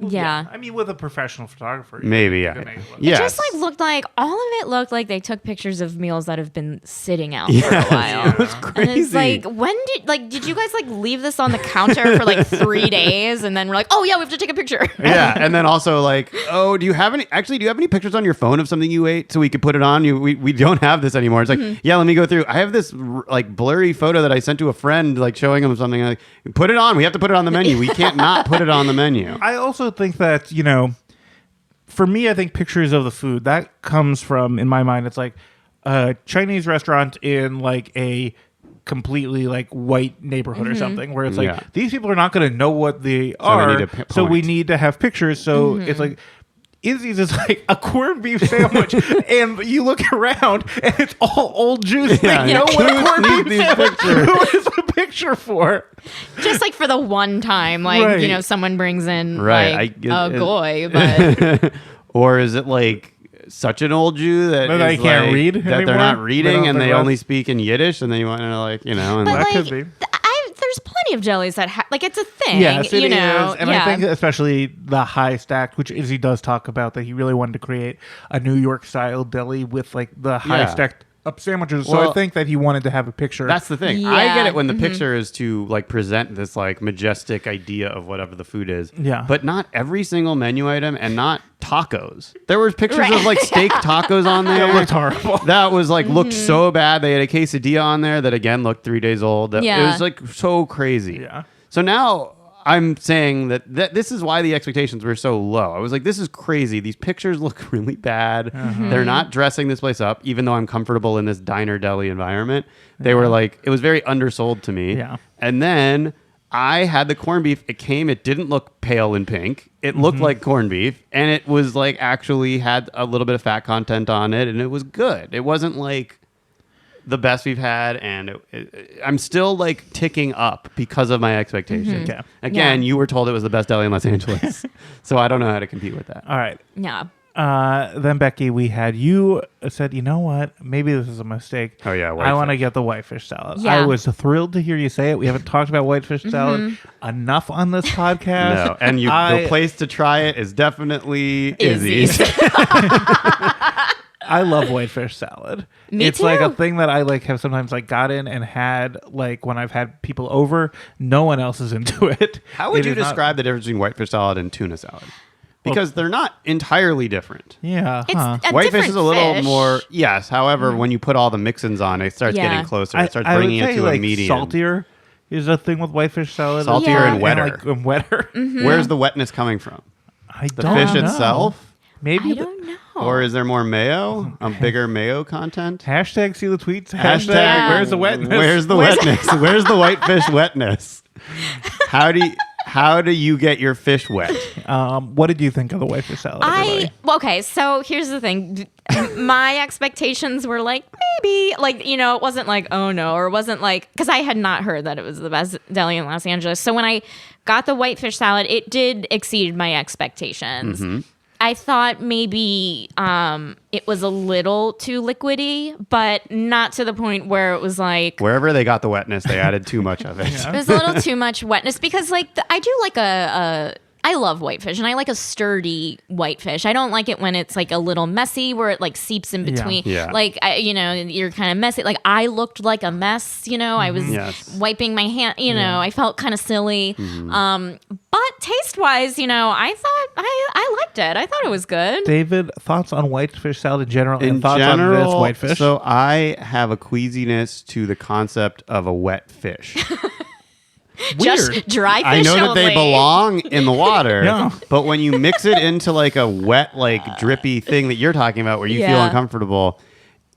Yeah. I mean, with a professional photographer. Maybe, you yeah. can make it look- Yeah. It just like looked like all of it looked like they took pictures of meals that have been sitting out Yes. for a while. It was And crazy. it's like, did you guys like leave this on the counter for like 3 days and then we're like, oh yeah, we have to take a picture. Yeah, and then also like, oh, do you have any pictures on your phone of something you ate so we could put it on? We don't have this anymore. It's like, yeah, let me go through. I have this like blurry photo that I sent to a friend, like showing him something. Like, put it on. We have to put it on the menu. We can't not put it on the menu. I also think that, you know, for me, I think pictures of the food, that comes from, in my mind, it's like a Chinese restaurant in like a completely like white neighborhood or something, where it's like, Yeah. these people are not going to know what they we are, need to so we point. need to have pictures. So it's like, Izzy's is like a corned beef sandwich, and you look around, and it's all old Jews. Yeah, They know Jews what a corned need beef these sandwich pictures. who is a picture for. Just like for the one time, like, Right. you know, someone brings in Right, like I- a goy, but Or is it like such an old Jew that That they is, can't like, read that they're anymore? not They reading don't and think they less? only speak in Yiddish and then you want to like, you know, and but That like could be. there's plenty of jellies that like it's a thing. Yes, it you know, is. And yeah. I think especially the high stacked, which Izzy does talk about, that he really wanted to create a New York style deli with like the high Yeah. stacked up sandwiches. So Well, I think that he wanted to have a picture. that's the thing. I Yeah, get it when the picture is to like present this like majestic idea of whatever the food is. Yeah. But not every single menu item and not tacos. There were pictures of Right. like steak tacos on there. That looked horrible. That was like looked so bad. They had a quesadilla on there that again looked 3 days old. It Yeah. was like so crazy. Yeah. So now I'm saying that this is why the expectations were so low. I was like, this is crazy. These pictures look really bad. They're not dressing this place up, even though I'm comfortable in this diner deli environment. They were like, it was very undersold to me. Yeah. And then I had the corned beef. It didn't look pale and pink. It looked like corned beef. And it was like actually had a little bit of fat content on it. And it was good. It wasn't like the best we've had, and I'm still like ticking up because of my expectations. Okay. Again, Yeah. you were told it was the best deli in Los Angeles, so I don't know how to compete with that. All right. yeah. then Becky, we had you said, you know what? Maybe this is a mistake. Oh, yeah, I want to whitefish. get the whitefish salad. Yeah. I was thrilled to hear you say it. We haven't talked about whitefish salad enough on this podcast. No, and the place to try it is definitely Izzy's. I love whitefish salad. Me It's like a too. thing that I like have sometimes like got in and had like when I've had people over. No one else is into it. How would It you is not- describe the difference between whitefish salad and tuna salad? Because they're not entirely different. Yeah. It's huh. a Whitefish different is a little fish. more, yes. However, when you put all the mix-ins on, it starts Yeah. getting closer. I It starts would bringing say, it to like, a medium. saltier is a thing with whitefish salad. Saltier Yeah. and wetter. And wetter. Where's the wetness coming from? I The don't fish know. itself? Maybe. I don't know. Or is there more mayo? A bigger mayo content? Hashtag see the tweets. Hashtag Yeah. Where's the wetness? Where's the wetness? Where's the whitefish wetness? How do you get your fish wet? What did you think of the whitefish salad? everybody? Okay, so here's the thing. My expectations were like, maybe, like, you know, it wasn't like, oh no, or it wasn't like, because I had not heard that it was the best deli in Los Angeles. So when I got the whitefish salad, it did exceed my expectations. Mm-hmm. I thought maybe it was a little too liquidy, but not to the point where it was like, Wherever they got the wetness, they added too much of it. it was a little too much wetness because like I do like I love whitefish and I like a sturdy whitefish. I don't like it when it's like a little messy where it like seeps in between. Yeah. Like, you're kind of messy. Like I looked like a mess, I was Yes. wiping my hand, I felt kind of silly. But taste wise, I thought I liked it. I thought it was good. David, thoughts on whitefish salad in general, In and thoughts on this general, whitefish? so I have a queasiness to the concept of a wet fish. Just dry fish I know that they only. belong in the water, Yeah. but when you mix it into like a wet, like drippy thing that you're talking about, where you feel Yeah. uncomfortable,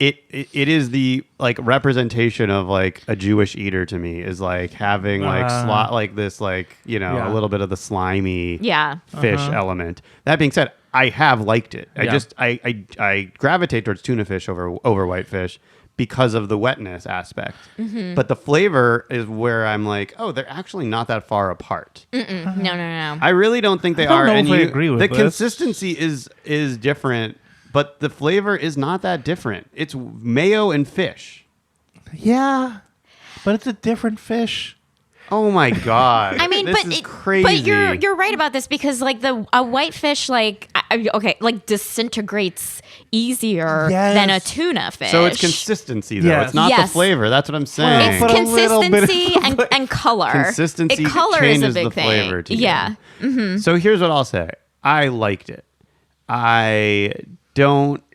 it is the like representation of like a Jewish eater to me is like having like like this like Yeah. a little bit of the slimy Yeah. fish element. That being said, I have liked it. Yeah. I gravitate towards tuna fish over whitefish because of the wetness aspect. Mm-hmm. But the flavor is where I'm like, oh, they're actually not that far apart. No. I really don't think they don't are. know And if I agree with the this. consistency is different, but the flavor is not that different. It's mayo and fish. yeah, but it's a different fish. Oh my god! I mean, this but is crazy. But you're right about this because like a whitefish like disintegrates easier Yes. than a tuna fish. So it's consistency though. Yes. It's not the Yes. flavor. That's what I'm saying. It's But a little bit of consistency and color. Consistency color changes is a big the thing. flavor to you. Yeah. So here's what I'll say. I liked it.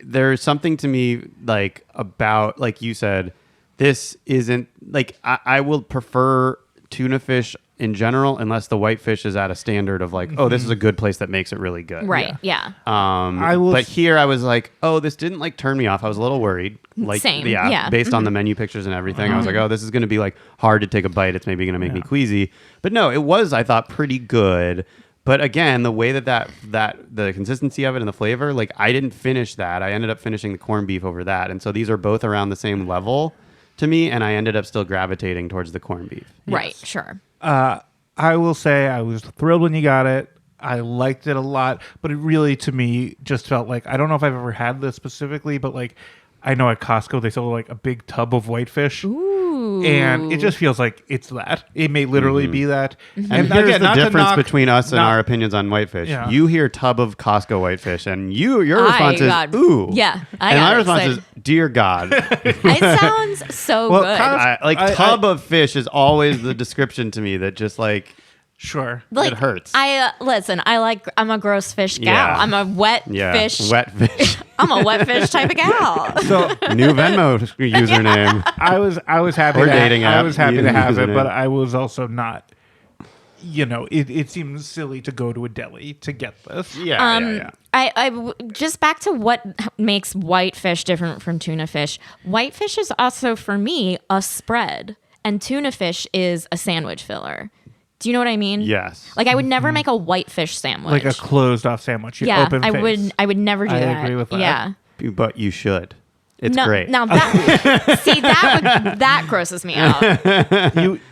There's something to me like about, like you said, this isn't like, I will prefer tuna fish in general, unless the whitefish is at a standard of like, oh, this is a good place that makes it really good. Right. Yeah. But here I was like, oh, this didn't like turn me off. I was a little worried. Like, Same, yeah. based on the menu pictures and everything, I was like, oh, this is going to be like hard to take a bite. It's maybe going to make me queasy. But no, it was, I thought, pretty good. But again, the way that the consistency of it and the flavor, like I didn't finish that. I ended up finishing the corned beef over that. And so these are both around the same level to me. And I ended up still gravitating towards the corned beef. Right. Sure. I will say I was thrilled when you got it. I liked it a lot, but it really, to me, just felt like, I don't know if I've ever had this specifically, but like, I know at Costco they sell like a big tub of whitefish. Ooh. And it just feels like it's that. It may literally be that. And here's the not to difference knock- between us and not- our opinions on whitefish. Yeah. You hear tub of Costco whitefish, and your response got- is ooh. yeah, I and got my response excited. is dear God. It sounds so Well, good. Cos- Tub of fish is always the description to me that just like Sure. Like, it hurts. Listen. I'm a gross fish gal. Yeah. I'm a wet yeah, fish. wet fish. I'm a wet fish type of gal. So New Venmo username. I was happy Or to dating I app, was happy to have it, username. but I was also not. It seems silly to go to a deli to get this. Yeah. I just back to what makes whitefish different from tuna fish. Whitefish is also for me a spread, and tuna fish is a sandwich filler. Do you know what I mean? Yes. Like I would never make a whitefish sandwich. Like a closed off sandwich. You yeah, open I face. would never do I that. agree with that. Yeah. But you should. It's No, great. Now that that grosses me out.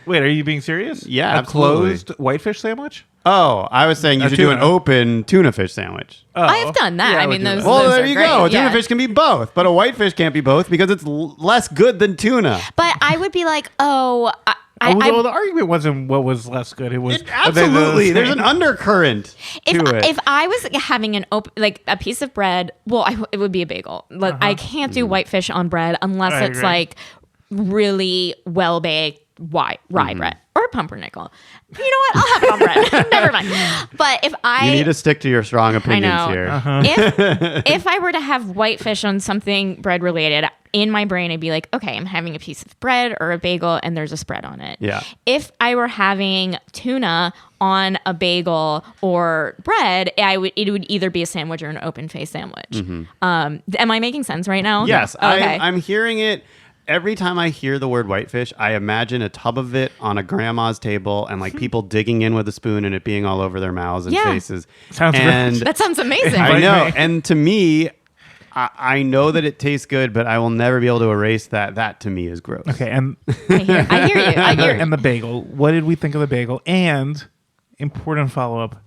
Wait, are you being serious? Yeah, a absolutely. closed whitefish sandwich? Oh, I was saying you A should do an tuna. open tuna fish sandwich. Oh. I've done that. Yeah, I would mean, do those. that. Well, those there are you great. go. A tuna Yeah. fish can be both, but a whitefish can't be both because it's less good than tuna. But I would be like, oh, Well, the argument wasn't what was less good. It was Absolutely. There's an undercurrent to it. if I was having an open like a piece of bread, well, it would be a bagel. Like, I can't do whitefish on bread unless I it's agree. like really well baked rye bread or pumpernickel. You know what? I'll have it on bread. Never mind. But if You need to stick to your strong opinions know. here. if I were to have whitefish on something bread related, in my brain I'd be like, okay, I'm having a piece of bread or a bagel and there's a spread on it. Yeah. If I were having tuna on a bagel or bread, it would either be a sandwich or an open face sandwich. Am I making sense right now? Yes, Okay. I'm hearing it. Every time I hear the word whitefish, I imagine a tub of it on a grandma's table and like people digging in with a spoon and it being all over their mouths and Yeah. faces. Sounds and That sounds amazing. I know. Right. And to me, I know that it tastes good, but I will never be able to erase that. That to me is gross. Okay, and I hear you. I hear you. and the bagel. What did we think of the bagel? And important follow up.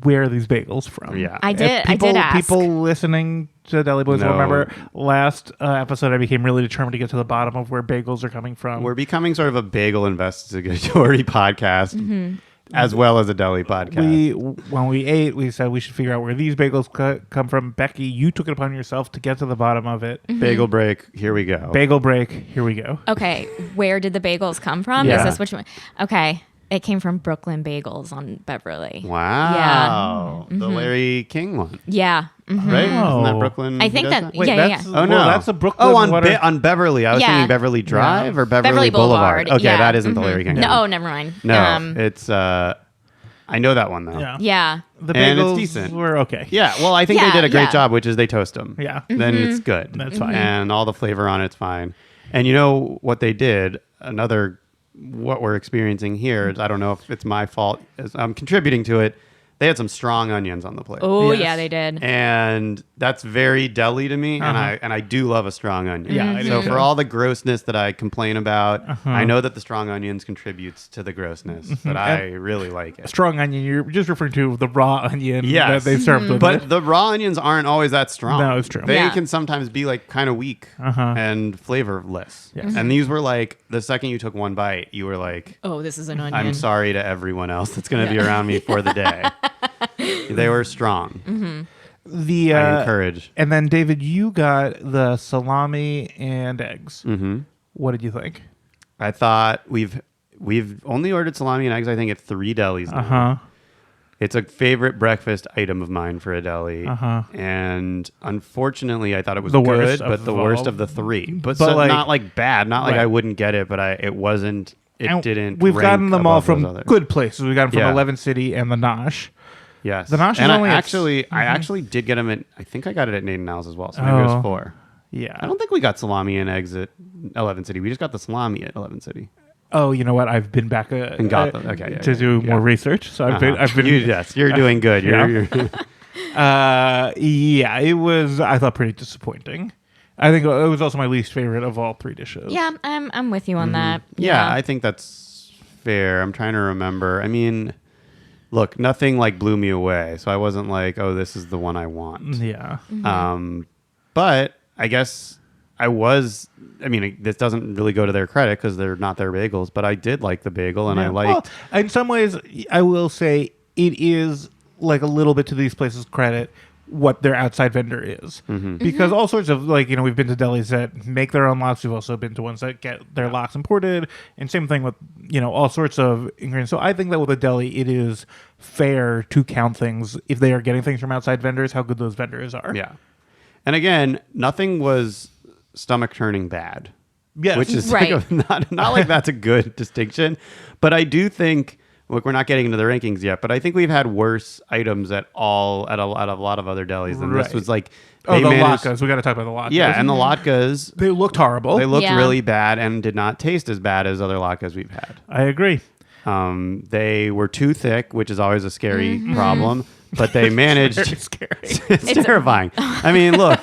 Where are these bagels from? Yeah. I did ask. People listening to Deli Boys will No. remember last episode I became really determined to get to the bottom of where bagels are coming from. We're becoming sort of a bagel investigatory podcast as well as a deli podcast. When we ate, we said we should figure out where these bagels come from. Becky, you took it upon yourself to get to the bottom of it. Bagel break. Here we go. Bagel break. Here we go. Okay, where did the bagels come from? Yeah. Is this which one? Okay, it came from Brooklyn Bagels on Beverly. Wow. The Larry King one. Yeah. Right? Isn't that Oh. Brooklyn? I who think does that- Wait, Yeah, that's, Oh no, well, that's a Brooklyn. Oh, on water- on Beverly. I was Yeah. thinking Beverly Drive or Beverly Boulevard. Okay, Yeah. that isn't the Larry King. No, one. oh, never mind. No, it's I know that one though. Yeah. Yeah. The And it's bagels decent. were okay. Yeah, well, I think Yeah, they did a great yeah. job, which is they toast them. Yeah. Then it's good. That's fine. And all the flavor on it's fine. And you know what they did? What we're experiencing here is, I don't know if it's my fault as I'm contributing to it. They had some strong onions on the plate. Oh, Yes. yeah, they did. And that's very deli to me, and I do love a strong onion. Yeah, I do So too. for all the grossness that I complain about, I know that the strong onions contributes to the grossness, but I really like it. Strong onion. You're just referring to the raw onion Yes. that they served with But it. the raw onions aren't always that strong. No, it's true. They Yeah. can sometimes be like kind of weak and flavorless. Yes. And these were like, the second you took one bite, you were like, Oh, this is an onion. I'm sorry to everyone else that's going to be around me for the day. They were strong. The I encourage. And then David, you got the salami and eggs. Mm-hmm. What did you think? I thought we've only ordered salami and eggs, I think, at 3 delis now. It's a favorite breakfast item of mine for a deli. And unfortunately, I thought it was The good, worst but of the all. worst of the 3. But But so, like- not like bad. Not like Right. I wouldn't get it, but it wasn't. It And didn't. We've rank gotten them all above those from others. good places. We got them from Yeah. 11 City and the Nosh. Yes. The Nosh is and only I at- actually did get them at. I think I got it at Nathan Al's as well. So maybe it Oh. was 4. Yeah. I don't think we got salami and eggs at 11 City. We just got the salami at 11 City. Oh, you know what? I've been back And got them. Okay, yeah, to yeah, do yeah. more research. So I've been. Yes, you're doing good. Yeah. You're Yeah, it was. I thought pretty disappointing. I think it was also my least favorite of all 3 dishes. Yeah, I'm with you on that. Yeah, I think that's fair. I'm trying to remember. I mean, look, nothing like blew me away, so I wasn't like, oh, this is the one I want. Yeah. But I guess I was. I mean, this doesn't really go to their credit because they're not their bagels, but I did like the bagel, and I Yeah. liked. Well, in some ways, I will say it is like a little bit to these places' credit what their outside vendor is, because all sorts of we've been to delis that make their own locks. We've also been to ones that get their locks imported, and same thing with all sorts of ingredients. So I think that with a deli, it is fair to count things if they are getting things from outside vendors, how good those vendors are. Yeah, and again, nothing was stomach turning bad. Yes. Which is Right. not like that's a good distinction, but I do think. Look, we're not getting into the rankings yet, but I think we've had worse items at a lot of other delis than Right. this was like. Oh, they the managed- latkes. We got to talk about the latkes. Yeah, and the latkes, they looked horrible. they looked Yeah. really bad and did not taste as bad as other latkes we've had. I agree. They were too thick, which is always a scary problem, but they managed. Very scary. It's terrifying. I mean, look.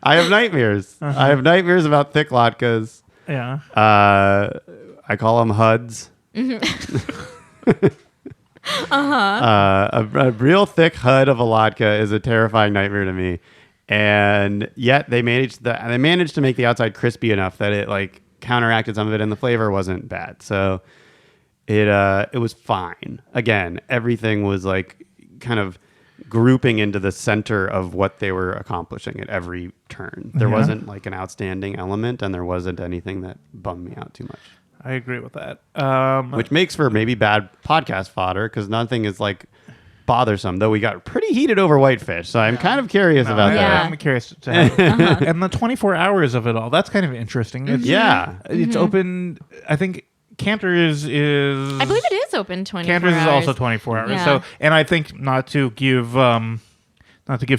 I have nightmares. I have nightmares about thick latkes. Yeah. I call them HUDs. A real thick hud of a latke is a terrifying nightmare to me, and yet they managed to make the outside crispy enough that it like counteracted some of it, and the flavor wasn't bad. So it was fine. Again, everything was like kind of grouping into the center of what they were accomplishing at every turn. There wasn't like an outstanding element, and there wasn't anything that bummed me out too much. I agree with that. Which makes for maybe bad podcast fodder because nothing is like bothersome. Though we got pretty heated over whitefish, so I'm kind of curious about that. I'm curious to and the 24 hours of it all. That's kind of interesting. It's, it's open. I think Cantor's is. I believe it is open 24 Cantor's hours. is also 24 hours. Yeah. So, and I think not to give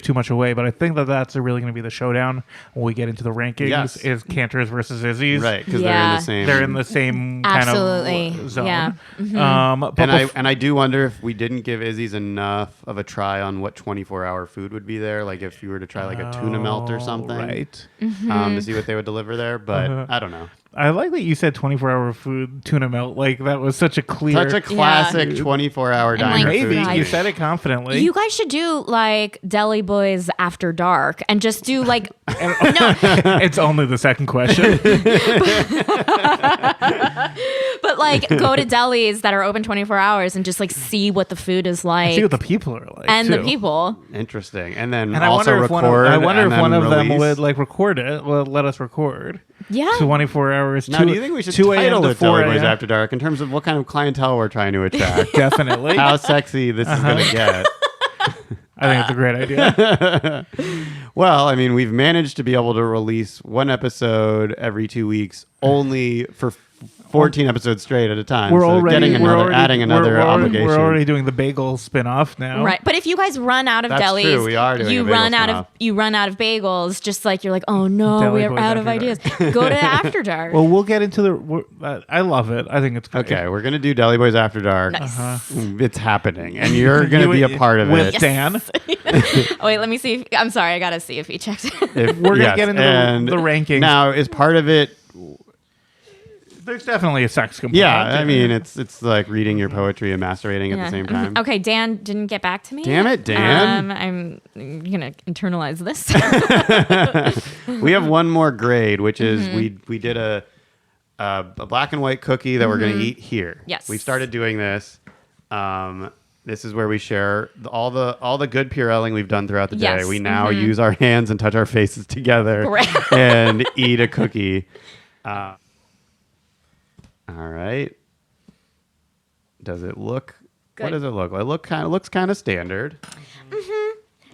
too much away, but I think that that's really going to be the showdown when we get into the rankings. Yes. Is Cantor's versus Izzy's, Right? Because Yeah. They're in the same Absolutely. kind of zone. Yeah. But And I do wonder if we didn't give Izzy's enough of a try on what 24-hour food would be there. Like if you were to try like a tuna melt or something, right? to see what they would deliver there. But I don't know. I like that you said 24-hour food tuna melt. Like that was such a clear, Such a classic 24-hour diner like, food. maybe you thing. said it confidently. You guys should do like Deli Boys after dark and just do like It's only the second question. but like go to delis that are open 24 hours and just like see what the food is like See what the people are like, and too. the people. Interesting. And then And I also wonder if record. I wonder and if one then of them release. would like record it. Well, let us record. Yeah. 24 hours. Now, do you think we should 2 a.m. title to it 4 Deli Boys a.m.? After Dark in terms of what kind of clientele we're trying to attract? Definitely. How sexy this is going to get. I think it's a great idea. Well, I mean, we've managed to be able to release one episode every 2 weeks, only for 14 episodes straight at a time. We're so already adding another obligation. We're already doing the bagel spin-off now. Right, but if you guys run out of That's delis, true, we are doing a bagel spin-off. you run out of bagels. Just like you're like, oh no, Deli we're Boys out of After ideas. Go to After Dark. Well, we'll get into the. I love it. I think it's great. Okay, we're going to do Deli Boys After Dark. Nice. It's happening, and you're going to be a part of with it. Dan. Oh, wait, let me see. I'm sorry, I gotta see if he checked it. We're gonna get into the rankings. Now, is part of it... There's definitely a sex component. Yeah, I mean, it's like reading your poetry and masturbating at Yeah. the same time. Okay, Dan didn't get back to me. Damn it, Dan. I'm gonna internalize this. We have one more grade, which is we did a black and white cookie that we're going to eat here. Yes. We started doing this. This is where we share all the good Purelling we've done throughout the day. Yes. We now use our hands and touch our faces together Correct. and eat a cookie. All right. Does it look? Good. What does it look like? Looks kind of standard.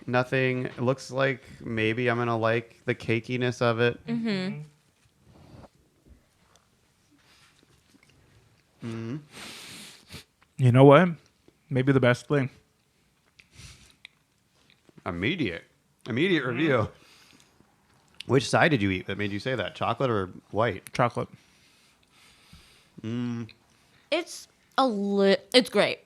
Nothing. It looks like maybe I'm gonna like the cakiness of it. You know what? Maybe the best thing. Immediate review. Which side did you eat that made you say that? Chocolate or white? Chocolate. It's it's great.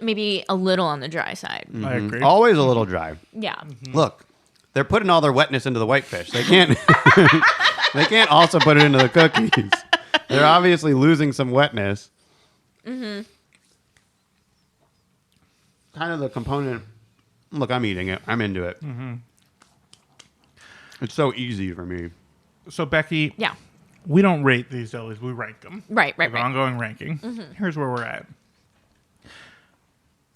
Maybe a little on the dry side. I agree. Always a little dry. Yeah. Look, they're putting all their wetness into the whitefish. They can't. They can't also put it into the cookies. They're obviously losing some wetness. Kind of the component. Look, I'm eating it. I'm into it. It's so easy for me. So Becky, Yeah. we don't rate these delis. We rank them. Right. We have an ongoing ranking. Here's where we're at.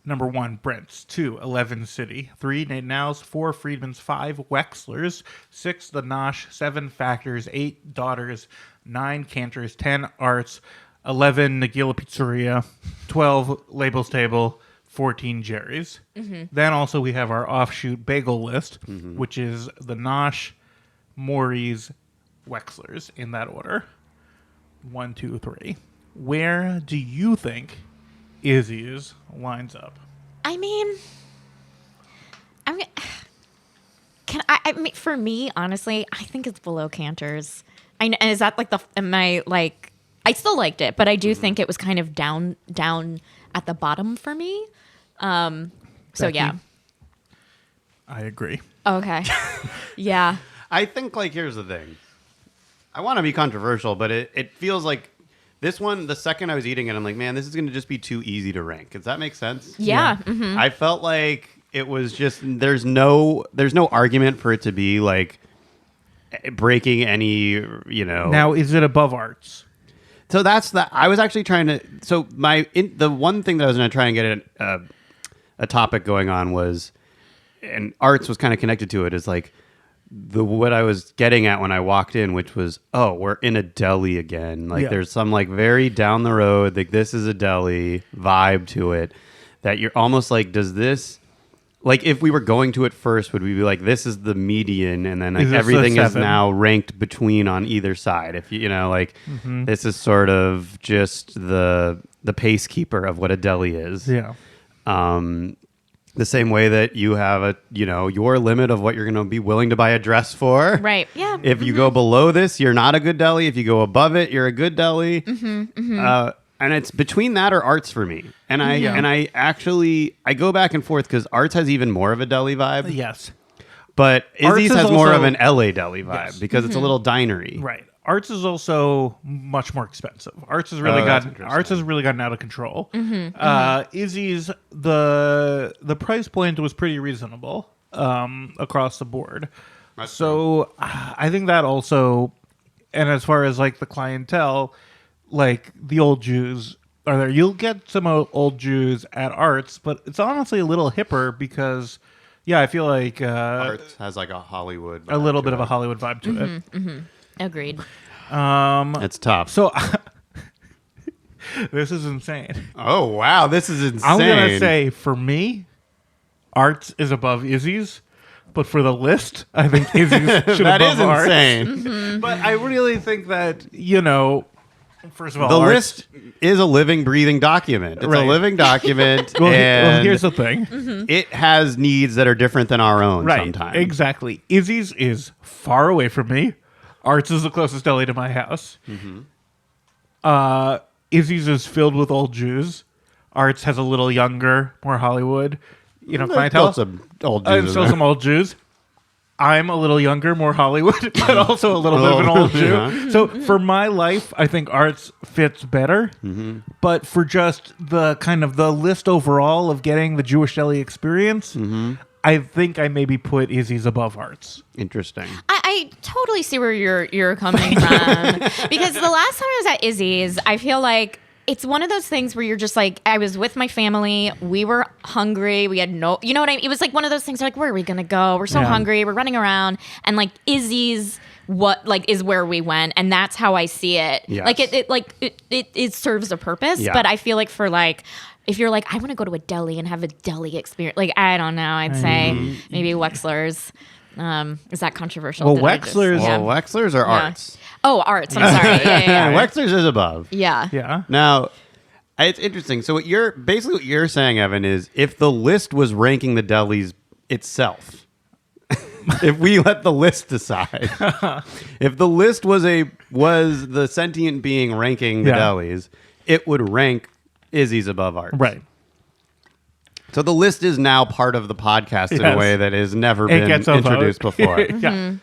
Number 1, Brent's. 2, 11 City. 3, Nate Now's. 4, Friedman's. 5, Wexler's. 6, The Nosh. 7, Factors. 8, Daughters. 9, Cantor's. 10, Arts. 11, Nagila Pizzeria. 12, Labels Table. 14, Jerry's. Then also we have our offshoot bagel list, which is The Nosh, Maury's, Wexler's, in that order. 1, 2, 3. Where do you think Izzy's lines up? I mean, I mean, for me, honestly, I think it's below Cantor's. And is that like I still liked it, but I do think it was kind of down at the bottom for me. So Becky? yeah. I agree. Okay. Yeah. I think, like, here's the thing. I want to be controversial, but it feels like This one, the second I was eating it, I'm like, man, this is going to just be too easy to rank. Does that make sense? Yeah. I felt like it was just there's no argument for it to be like breaking any, Now, is it above Arts? So that's I was actually trying to. So the one thing that I was going to try and get a topic going on was, and Arts was kind of connected to it, is like what I was getting at when I walked in, which was, oh, we're in a deli again. Like there's some like very down the road, like this is a deli vibe to it that you're almost like, does this, like if we were going to it first, would we be like, this is the median and then like everything is now ranked between on either side? If this is sort of just the pacekeeper of what a deli is. Yeah. The same way that you have your limit of what you're going to be willing to buy a dress for. Right. Yeah. If you go below this, you're not a good deli. If you go above it, you're a good deli. And it's between that or Arts for me. And I go back and forth because Arts has even more of a deli vibe. Yes. But Izzy's has more also of an LA deli vibe because it's a little dinery. Right. Arts is also much more expensive. Arts has really gotten out of control. Izzy's the price point was pretty reasonable across the board. So I think that also, and as far as like the clientele, like the old Jews are there. You'll get some old Jews at Arts, but it's honestly a little hipper because, I feel like Arts has like a Hollywood vibe, a little bit of a Hollywood vibe to it. Agreed. It's tough. So this is insane. Oh wow, this is insane. I'm gonna say for me, Arts is above Izzy's, but for the list, I think Izzy's should that above is Arts. insane. But I really think that first of all, the Arts, list is a living, breathing document. It's Right. a living document, well, and here's the thing. it has needs that are different than our own. Right, sometimes. exactly. Izzy's is far away from me. Arts is the closest deli to my house. Izzy's is filled with old Jews. Arts has a little younger, more Hollywood, clientele. Still some old Jews. Still some old Jews. I'm a little younger, more Hollywood, but also a little bit of an old Jew. Yeah. So for my life, I think Arts fits better. But for just the kind of the list overall of getting the Jewish deli experience, I think I maybe put Izzy's above Arts. Interesting. I totally see where you're coming from because the last time I was at Izzy's, I feel like it's one of those things where you're just like, I was with my family, we were hungry, we had no, you know what I mean? It was like one of those things like, where are we gonna go? We're so hungry, we're running around, and like Izzy's is where we went, and that's how I see it. Yes. Like it serves a purpose, Yeah. but I feel like for like, if you're like, I want to go to a deli and have a deli experience, like I don't know, I'd say maybe Wexler's. Is that controversial? Well, Did I just- Wexler's- yeah. Well, Wexler's are Arts. Oh, Arts. I'm sorry. Yeah. Wexler's is above. Yeah. Yeah. Now, it's interesting. So what you're saying, Evan, is if the list was ranking the delis itself, if we let the list decide, if the list was the sentient being ranking the delis, it would rank Izzy's above Arts. Right. So the list is now part of the podcast in a way that has never been gets a vote. introduced before. Yeah.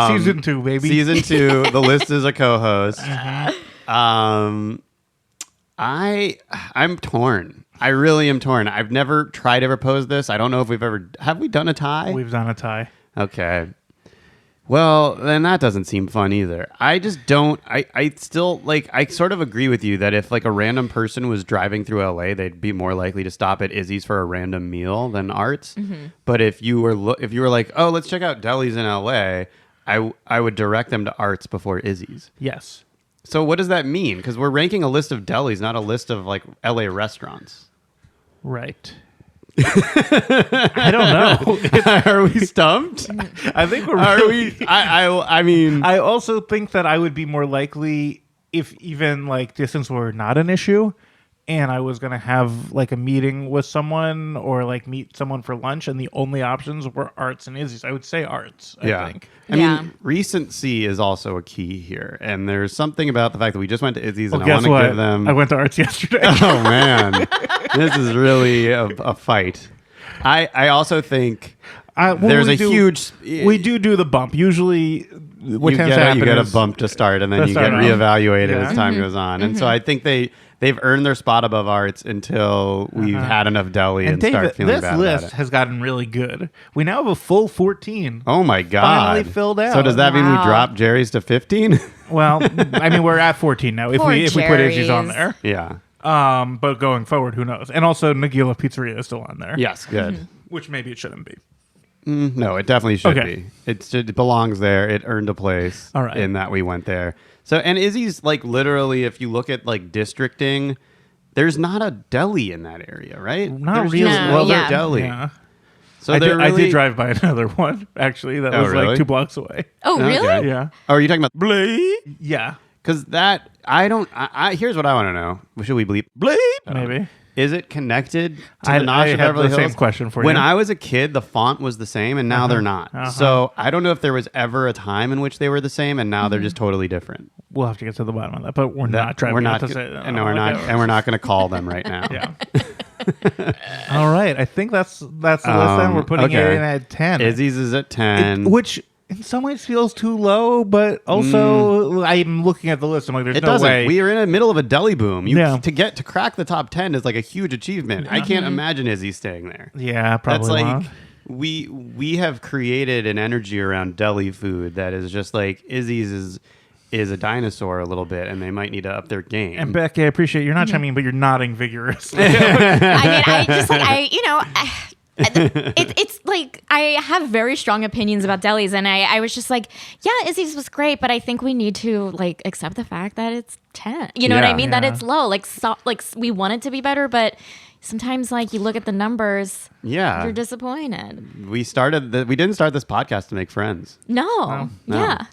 Season 2, baby. Season 2, the list is a co-host. I'm torn. I really am torn. I've never tried to propose this. I don't know if have we done a tie? We've done a tie. Okay. Well, then that doesn't seem fun either. I just don't. I still like. I sort of agree with you that if like a random person was driving through LA, they'd be more likely to stop at Izzy's for a random meal than Arts. But if you were like, oh, let's check out delis in LA, I would direct them to Arts before Izzy's. Yes. So what does that mean? Because we're ranking a list of delis, not a list of like LA restaurants. Right. I don't know. Are we stumped? I think we're. Are we? I mean, I also think that I would be more likely if even like distance were not an issue, and I was gonna have like a meeting with someone or like meet someone for lunch, and the only options were Arts and Izzy's. I would say Arts. I think. I mean, recency is also a key here, and there's something about the fact that we just went to Izzy's, and I want to give them. I went to Arts yesterday. Oh man, this is really a fight. I also think there's a huge. We do the bump. Usually, what you tends to happen get a is bump to start, and then to you get start off. reevaluated Yeah. as time goes on. And so I think they've earned their spot above Arts until we've had enough deli and start David, feeling this bad about list it. has gotten really good. We now have a full 14. Oh my God! Finally filled out. So does that mean we Wow. drop Jerry's to 15? Well, I mean, we're at 14 now. If Poor we put Izzy's on Jerry's. there, Yeah. but going forward, who knows? And also, Nagila Pizzeria is still on there. Yes. Good. Which maybe it shouldn't be. No, it definitely should Okay. be. It belongs there. It earned a place. All right. In that we went there. So, and Izzy's like literally, if you look at like districting, there's not a deli in that area, right? Not There's really. just No, one yeah. deli. Yeah. So I they're did really, drive by another one, actually, that Oh, was really? like 2 blocks away. Oh, really? Okay. Yeah. Oh, are you talking about Blade? Yeah. Because that here's what I want to know. Should we bleep Blade? Maybe. Is it connected to I the Nosh of have Beverly the Hills? same question for When you. I was a kid, the font was the same, and now they're not. So I don't know if there was ever a time in which they were the same, and now they're just totally different. We'll have to get to the bottom of that, but we're not driving We're not. out to say that. And we're not. And we're not going to call them right now. Yeah. All right. I think that's the list then. We're putting it okay. in at 10. Izzy's is at 10. Which in some ways feels too low, but also I'm looking at the list. I'm like, there's It no doesn't. way. We are in the middle of a deli boom. Yeah. To crack the top 10 is like a huge achievement. I can't imagine Izzy staying there. Yeah, probably That's like won't. we have created an energy around deli food that is just like Izzy's is a dinosaur a little bit, and they might need to up their game. And Becky, I appreciate you're not chiming in, but you're nodding vigorously. I mean, I just like it's like I have very strong opinions about delis, and I was just like, yeah, Izzy's was great, but I think we need to like accept the fact that it's 10. You know what I Yeah. mean? That Yeah. it's low. Like we want it to be better, but sometimes like you look at the numbers, yeah, you're disappointed. we didn't start this podcast to make friends. No, yeah.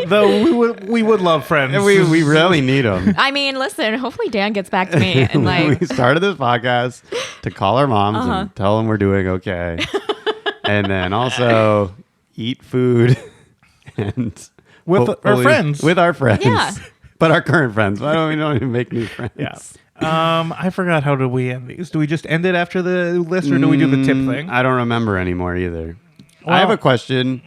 Though we would love friends. And we really need them. I mean, listen. Hopefully, Dan gets back to me and like. We started this podcast to call our moms and tell them we're doing okay, and then also eat food and With our hopefully- friends. with our friends, Yeah. but our current friends. Why don't we don't even make new friends? Yeah. I forgot how do we end these. Do we just end it after the list, or do we do the tip thing? I don't remember anymore either. Well- I have a question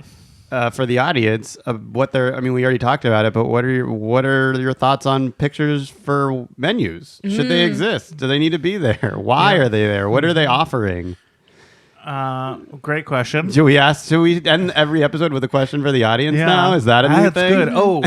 for the audience of what they're. I mean, we already talked about it, but what are your thoughts on pictures for menus? Should they exist? Do they need to be there? Why are they there? What are they offering? Great question. Should we end every episode with a question for the audience now? Is that a new That's thing? good. Oh,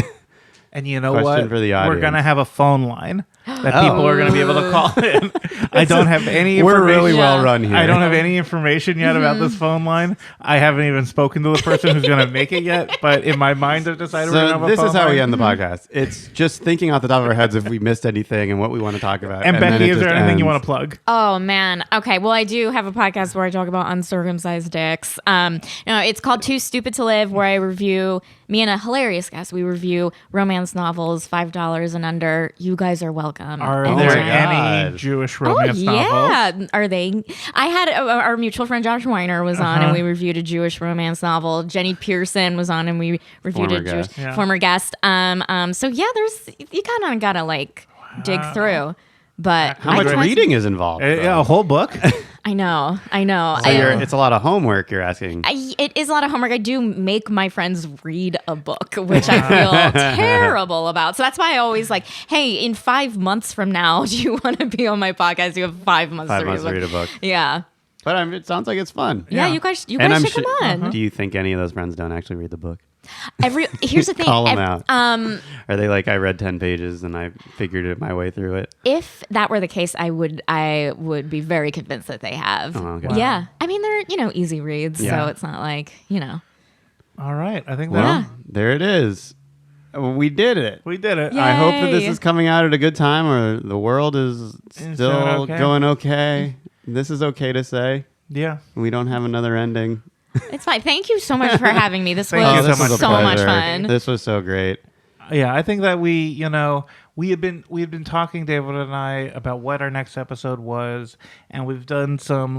and you know Question what? for the We're audience. gonna have a phone line that people are gonna be able to call in. I don't have any We're information. really well run here. I don't have any information yet about this phone line. I haven't even spoken to the person who's going to make it yet. But in my mind, I've decided we're going to So have a this phone is how we line. end the podcast. It's just thinking off the top of our heads if we missed anything and what we want to talk about. And then Becky, it is there just anything you ends. want to plug? Oh man. Okay. Well, I do have a podcast where I talk about uncircumcised dicks. It's called Too Stupid to Live, where I review me and a hilarious guest. We review romance novels, $5 and under. You guys are welcome. Are And there there's- any God. Jewish romance novels? yeah. Are they? I had our mutual friend Josh Weiner was on, and we reviewed a Jewish romance novel. Jenny Pearson was on, and we reviewed Former a Jewish guest. Yeah. former guest. So yeah, there's you kind of gotta like dig through. But How much tried to- reading is involved? A whole book? I know. So it's a lot of homework you're asking. It is a lot of homework. I do make my friends read a book, which I feel terrible about. So that's why I always like, hey, in 5 months from now, do you want to be on my podcast? You have 5 months, 5 to, months to read read a book. Yeah. But it sounds like it's fun. Yeah, Yeah. you guys And I'm should come on. Do you think any of those friends don't actually read the book? Here's the thing. Call them out. Are they like, I read 10 pages and I figured it my way through it? If that were the case, I would be very convinced that they have. Oh, okay. Yeah. I mean, they're, easy reads, Yeah. so it's not like, All right. I think Well, Yeah. there it is. We did it. we did it. Yeah. I hope that this Yay. is coming out at a good time or the world is doing still okay. going okay. This is okay to say. Yeah. We don't have another ending. it's fine. Thank you so much for having me. This Thank was you so much. was a so much pleasure. fun. This was so great. Yeah, I think that we had been talking, David and I, about what our next episode was, and we've done some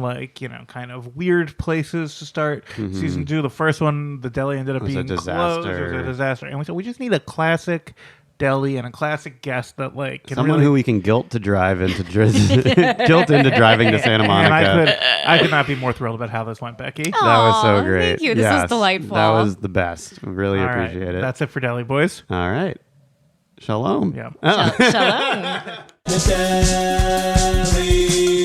kind of weird places to start season 2. The first one, the deli ended up was a being closed. It was a disaster. disaster, and we said we just need a classic Deli and a classic guest that like can Someone really, who we can guilt to drive into guilt into driving to Santa and Monica. I could not be more thrilled about how this went, Becky. That was so Aw, great. thank you. This was Yes, delightful. That was the best. Really All right, appreciate it. That's it for Deli Boys. All right. Shalom. Yeah. Shalom. The Deli